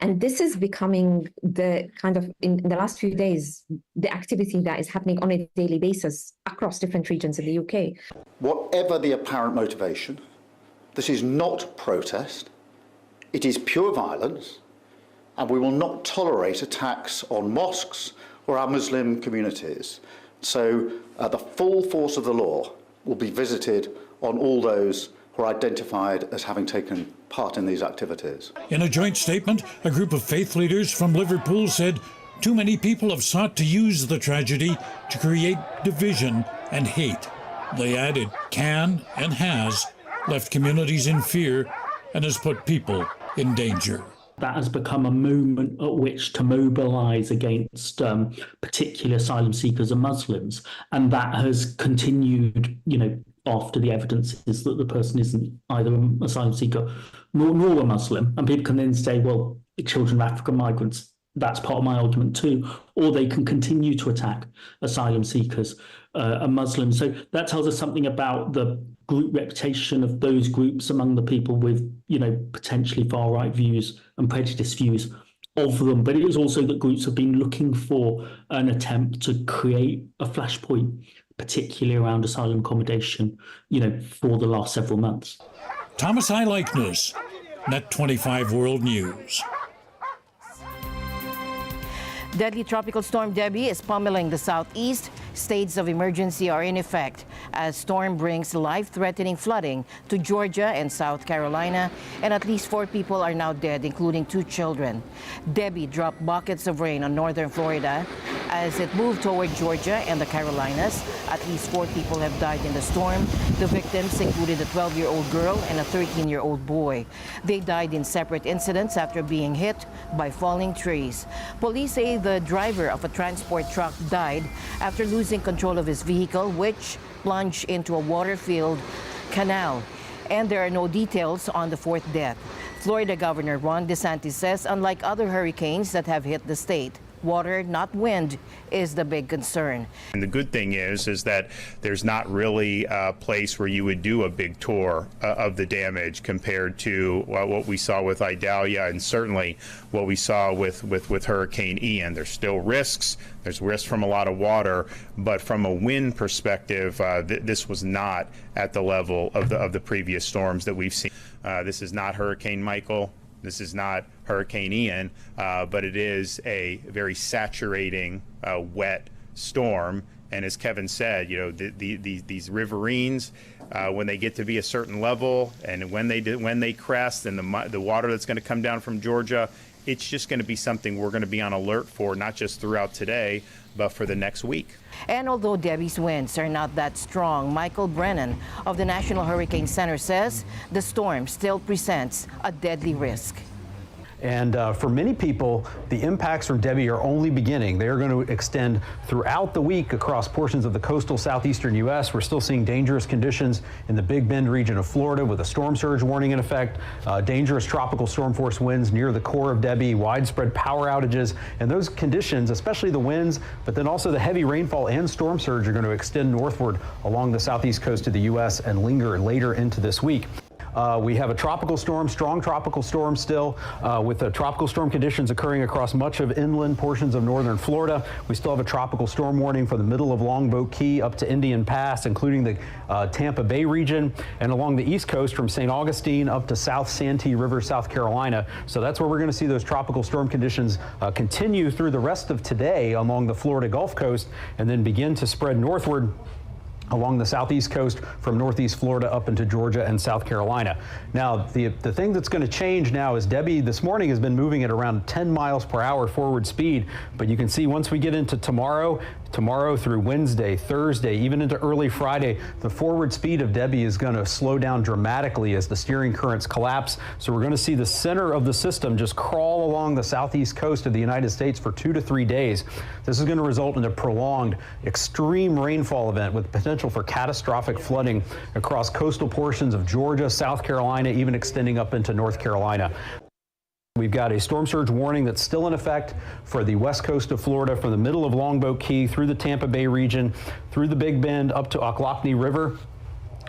And this is becoming the kind of, in the last few days, the activity that is happening on a daily basis across different regions in the UK. Whatever the apparent motivation, this is not protest, it is pure violence, and we will not tolerate attacks on mosques or our Muslim communities. So the full force of the law will be visited on all those who are identified as having taken part in these activities. In a joint statement, a group of faith leaders from Liverpool said too many people have sought to use the tragedy to create division and hate. They added can and has left communities in fear and has put people in danger. That has become a moment at which to mobilise against particular asylum seekers and Muslims, and that has continued, after the evidence is that the person isn't either an asylum seeker nor a Muslim, and people can then say, well, children of African migrants, that's part of my argument too, or they can continue to attack asylum seekers and Muslims. So that tells us something about the group reputation of those groups among the people with, potentially far-right views and prejudiced views of them. But it is also that groups have been looking for an attempt to create a flashpoint, particularly around asylum accommodation, for the last several months. Thomas I. Likeness, Net 25 World News. Deadly tropical storm Debbie is pummeling the southeast. States of emergency are in effect as storm brings life-threatening flooding to Georgia and South Carolina, and at least 4 people are now dead, including 2 children. Debbie dropped buckets of rain on northern Florida as it moved toward Georgia and the Carolinas. At least 4 people have died in the storm. The victims included a 12-year-old girl and a 13-year-old boy. They died in separate incidents after being hit by falling trees. Police say the driver of a transport truck died after losing control of his vehicle, which plunged into a water-filled canal. And there are no details on the 4th death. Florida Governor Ron DeSantis says, unlike other hurricanes that have hit the state, water, not wind, is the big concern. And the good thing is that there's not really a place where you would do a big tour of the damage compared to what we saw with Idalia and certainly what we saw with Hurricane Ian. There's still risks. There's risk from a lot of water, but from a wind perspective, this was not at the level of the previous storms that we've seen. This is not Hurricane Michael. This is not Hurricane Ian, but it is a very saturating, wet storm. And as Kevin said, these riverines, when they get to be a certain level, and when they crest, and the water that's going to come down from Georgia, it's just going to be something we're going to be on alert for, not just throughout today, but for the next week. And although Debbie's winds are not that strong, Michael Brennan of the National Hurricane Center says the storm still presents a deadly risk. And for many people, the impacts from Debbie are only beginning. They are going to extend throughout the week across portions of the coastal southeastern U.S. We're still seeing dangerous conditions in the Big Bend region of Florida with a storm surge warning in effect, dangerous tropical storm force winds near the core of Debbie, widespread power outages, and those conditions, especially the winds, but then also the heavy rainfall and storm surge are going to extend northward along the southeast coast of the U.S. and linger later into this week. We have a tropical storm, strong tropical storm still, with the tropical storm conditions occurring across much of inland portions of northern Florida. We still have a tropical storm warning for the middle of Longboat Key up to Indian Pass, including the Tampa Bay region, and along the east coast from St. Augustine up to South Santee River, South Carolina. So that's where we're going to see those tropical storm conditions continue through the rest of today along the Florida Gulf Coast, and then begin to spread northward along the southeast coast from northeast Florida up into Georgia and South Carolina. Now, the thing that's going to change now is Debbie this morning has been moving at around 10 miles per hour forward speed, but you can see once we get into tomorrow through Wednesday, Thursday, even into early Friday, the forward speed of Debbie is going to slow down dramatically as the steering currents collapse. So we're going to see the center of the system just crawl along the southeast coast of the United States for 2 to 3 days. This is going to result in a prolonged extreme rainfall event with potential for catastrophic flooding across coastal portions of Georgia, South Carolina, even extending up into North Carolina. We've got a storm surge warning that's still in effect for the west coast of Florida, from the middle of Longboat Key through the Tampa Bay region, through the Big Bend up to Ocklawahnee River.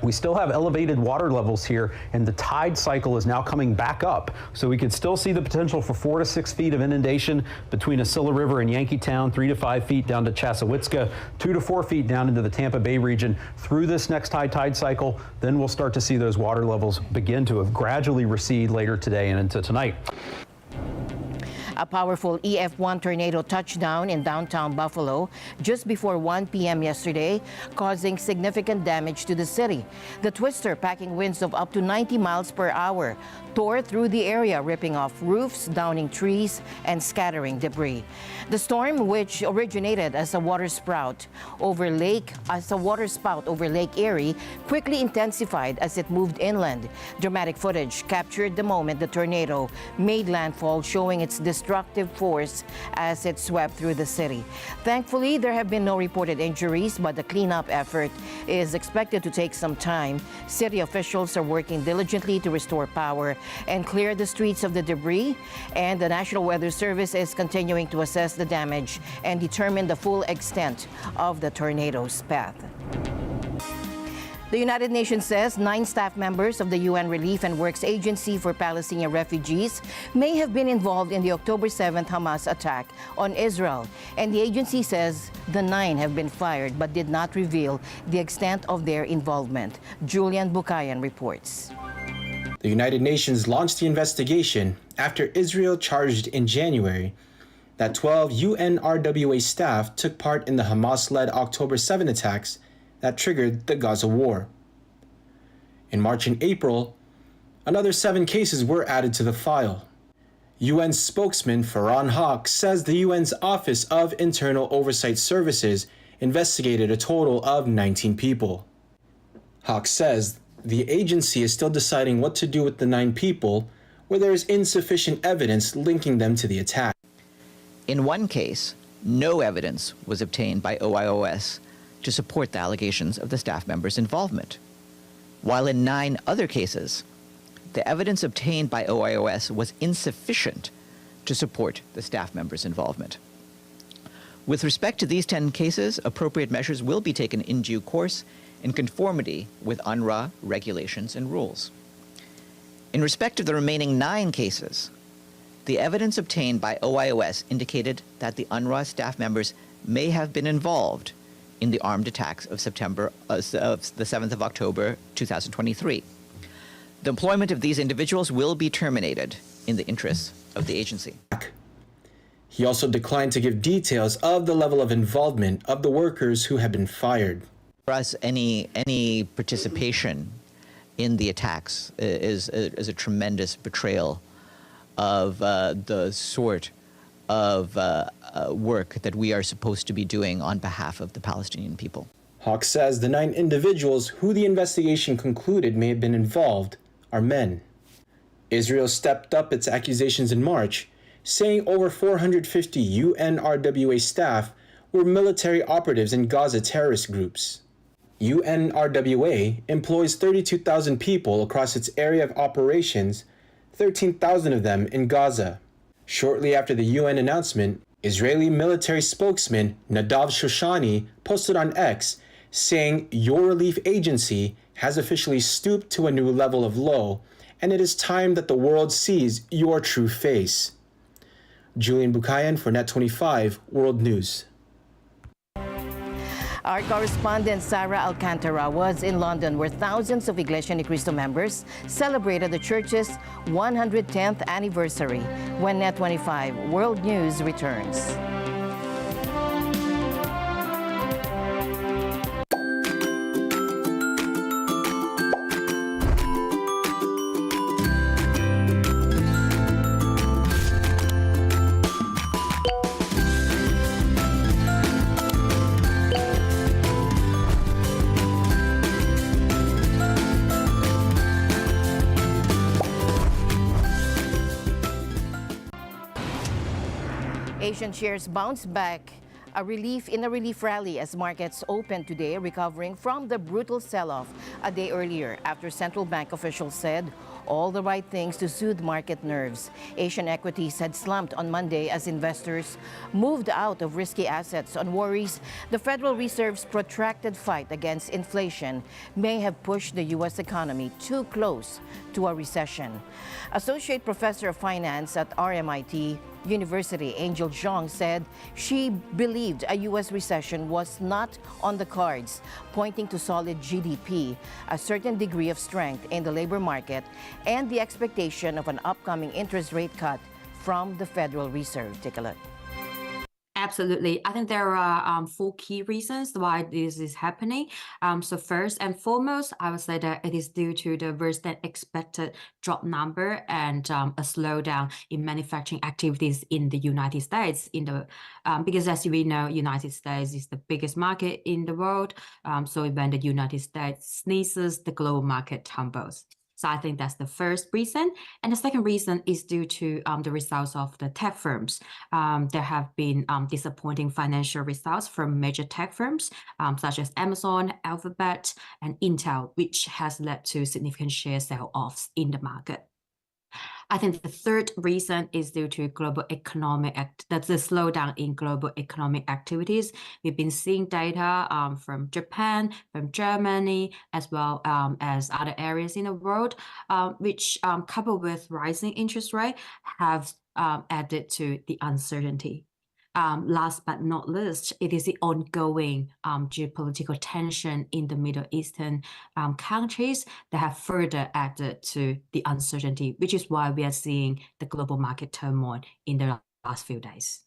We still have elevated water levels here, and the tide cycle is now coming back up. So we could still see the potential for 4 to 6 feet of inundation between Asilla River and Yankeetown, 3 to 5 feet down to Chassahowitzka, 2 to 4 feet down into the Tampa Bay region through this next high tide cycle. Then we'll start to see those water levels begin to gradually recede later today and into tonight. A powerful EF1 tornado touched down in downtown Buffalo just before 1 p.m. yesterday, causing significant damage to the city. The twister, packing winds of up to 90 miles per hour, tore through the area, ripping off roofs, downing trees, and scattering debris. The storm, which originated as a waterspout over Lake Erie, quickly intensified as it moved inland. Dramatic footage captured the moment the tornado made landfall, showing its destructive force as it swept through the city. Thankfully, there have been no reported injuries, but the cleanup effort is expected to take some time. City officials are working diligently to restore power and clear the streets of the debris, and the National Weather Service is continuing to assess the damage and determine the full extent of the tornado's path. The United Nations says 9 staff members of the UN Relief and Works Agency for Palestinian Refugees may have been involved in the October 7th Hamas attack on Israel. And the agency says the 9 have been fired but did not reveal the extent of their involvement. Julian Bukayan reports. The United Nations launched the investigation after Israel charged in January that 12 UNRWA staff took part in the Hamas-led October 7 attacks that triggered the Gaza war. In March and April, another 7 cases were added to the file. UN spokesman Farhan Haq says the UN's Office of Internal Oversight Services investigated a total of 19 people. Haq says the agency is still deciding what to do with the 9 people where there is insufficient evidence linking them to the attack. In one case, no evidence was obtained by OIOS to support the allegations of the staff members' involvement, while in 9 other cases, the evidence obtained by OIOS was insufficient to support the staff members' involvement. With respect to these 10 cases, appropriate measures will be taken in due course in conformity with UNRWA regulations and rules. In respect of the remaining 9 cases, the evidence obtained by OIOS indicated that the UNRWA staff members may have been involved in the armed attacks of the 7th of October 2023. The employment of these individuals will be terminated in the interests of the agency. He also declined to give details of the level of involvement of the workers who have been fired. For us, any participation in the attacks is a tremendous betrayal of the sort of work that we are supposed to be doing on behalf of the Palestinian people. Hawk says the 9 individuals who the investigation concluded may have been involved are men. Israel stepped up its accusations in March, saying over 450 UNRWA staff were military operatives in Gaza terrorist groups. UNRWA employs 32,000 people across its area of operations, 13,000 of them in Gaza. Shortly after the UN announcement, Israeli military spokesman Nadav Shoshani posted on X saying your relief agency has officially stooped to a new level of low, and it is time that the world sees your true face. Julian Bukayan for Net25 World News. Our correspondent Sarah Alcantara was in London, where thousands of Iglesia Ni Cristo members celebrated the church's 110th anniversary. When Net25 World News returns. Asian shares bounced back A relief rally as markets opened today, recovering from the brutal sell-off a day earlier after central bank officials said all the right things to soothe market nerves. Asian equities had slumped on Monday as investors moved out of risky assets on worries the Federal Reserve's protracted fight against inflation may have pushed the U.S. economy too close to a recession. Associate Professor of Finance at RMIT University, Angel Zhang, said she believed a U.S. recession was not on the cards, pointing to solid GDP, a certain degree of strength in the labor market, and the expectation of an upcoming interest rate cut from the Federal Reserve. Take a look. Absolutely. I think there are 4 key reasons why this is happening. So first and foremost, I would say that it is due to the worse than expected drop number and a slowdown in manufacturing activities in the United States. Because as we know, United States is the biggest market in the world. So when the United States sneezes, the global market tumbles. So I think that's the first reason. And the second reason is due to the results of the tech firms. There have been disappointing financial results from major tech firms such as Amazon, Alphabet, and Intel, which has led to significant share sell-offs in the market. I think the third reason is due to that's the slowdown in global economic activities. We've been seeing data from Japan, from Germany, as well as other areas in the world, which coupled with rising interest rate have added to the uncertainty. Last but not least, it is the ongoing geopolitical tension in the Middle Eastern countries that have further added to the uncertainty, which is why we are seeing the global market turmoil in the last few days.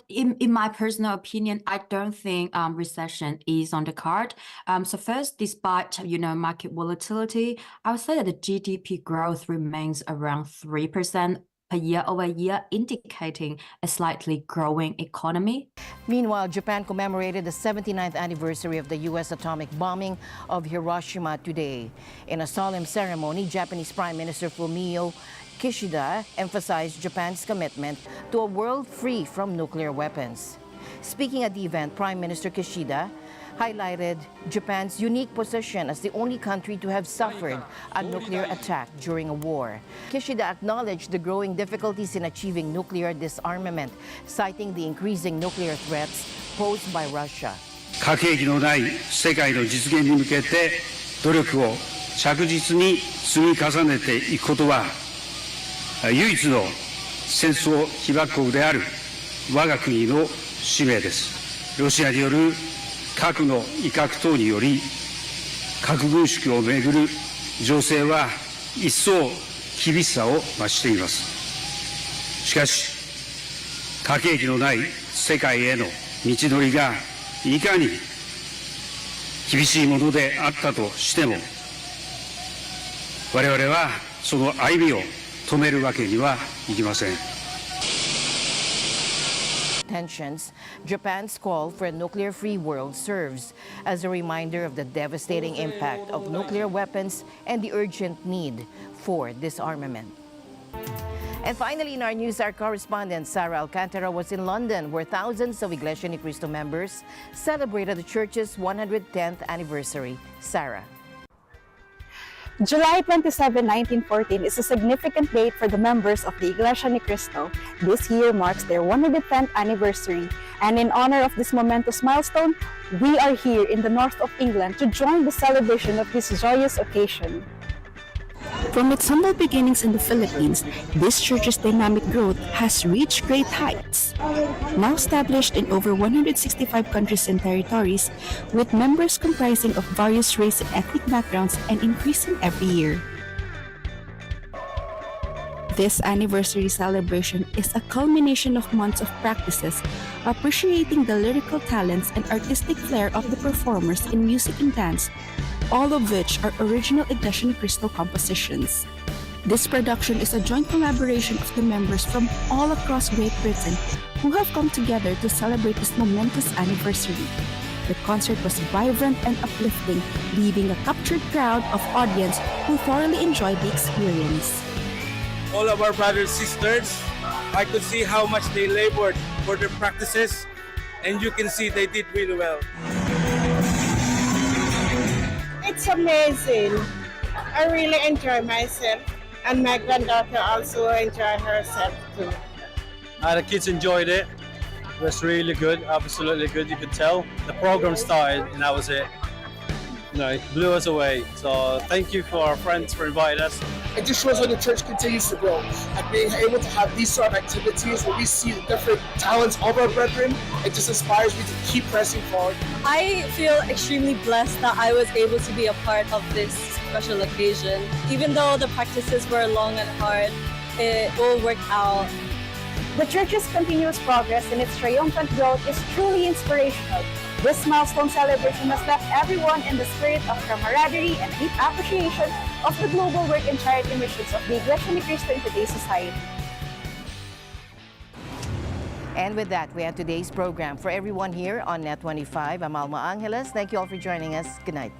In my personal opinion, I don't think recession is on the card. So first, despite market volatility, I would say that the GDP growth remains around 3% per year-over-year, indicating a slightly growing economy. Meanwhile, Japan commemorated the 79th anniversary of the U.S. atomic bombing of Hiroshima today. In a solemn ceremony, Japanese Prime Minister Fumio Kishida emphasized Japan's commitment to a world free from nuclear weapons. Speaking at the event, Prime Minister Kishida highlighted Japan's unique position as the only country to have suffered a nuclear attack during a war. Kishida acknowledged the growing difficulties in achieving nuclear disarmament, citing the increasing nuclear threats posed by Russia. 核兵器のない世界の実現に向けて努力を着実に積み重ねていくことは、唯一の戦争被爆国である我が国の使命です。ロシアによる核の威嚇等により核軍縮をめぐる情勢は一層厳しさを増しています。しかし核兵器のない世界への道のりがいかに厳しいものであったとしても我々はその歩みを止めるわけにはいきません。Tensions, Japan's call for a nuclear-free world serves as a reminder of the devastating impact of nuclear weapons and the urgent need for disarmament. And finally, in our news, our correspondent Sarah Alcantara was in London, where thousands of Iglesia Ni Cristo members celebrated the church's 110th anniversary. Sarah. July 27, 1914 is a significant date for the members of the Iglesia Ni Cristo. This year marks their 110th anniversary, and in honor of this momentous milestone, we are here in the north of England to join the celebration of this joyous occasion. From its humble beginnings in the Philippines, this church's dynamic growth has reached great heights. Now established in over 165 countries and territories, with members comprising of various race and ethnic backgrounds and increasing every year. This anniversary celebration is a culmination of months of practices, appreciating the lyrical talents and artistic flair of the performers in music and dance, all of which are original Iglesia Ni Cristo compositions. This production is a joint collaboration of the members from all across Great Britain who have come together to celebrate this momentous anniversary. The concert was vibrant and uplifting, leaving a captured crowd of audience who thoroughly enjoyed the experience. All of our brothers and sisters, I could see how much they labored for their practices and you can see they did really well. It's amazing. I really enjoy myself, and my granddaughter also enjoy herself too. The kids enjoyed it. It was really good, absolutely good. You could tell the program started, and that was it. You know, it blew us away. So thank you for our friends for inviting us. It just shows when the church continues to grow and being able to have these sort of activities where we see the different talents of our brethren. It just inspires me to keep pressing forward. I feel extremely blessed that I was able to be a part of this special occasion. Even though the practices were long and hard, it all worked out. The church's continuous progress and its triumphant growth is truly inspirational. This milestone celebration has left everyone in the spirit of camaraderie and deep appreciation of the global work and charity missions of the Iglesia ni Cristo in today's society. And with that, we end today's program. For everyone here on Net 25, I'm Alma Angeles. Thank you all for joining us. Good night.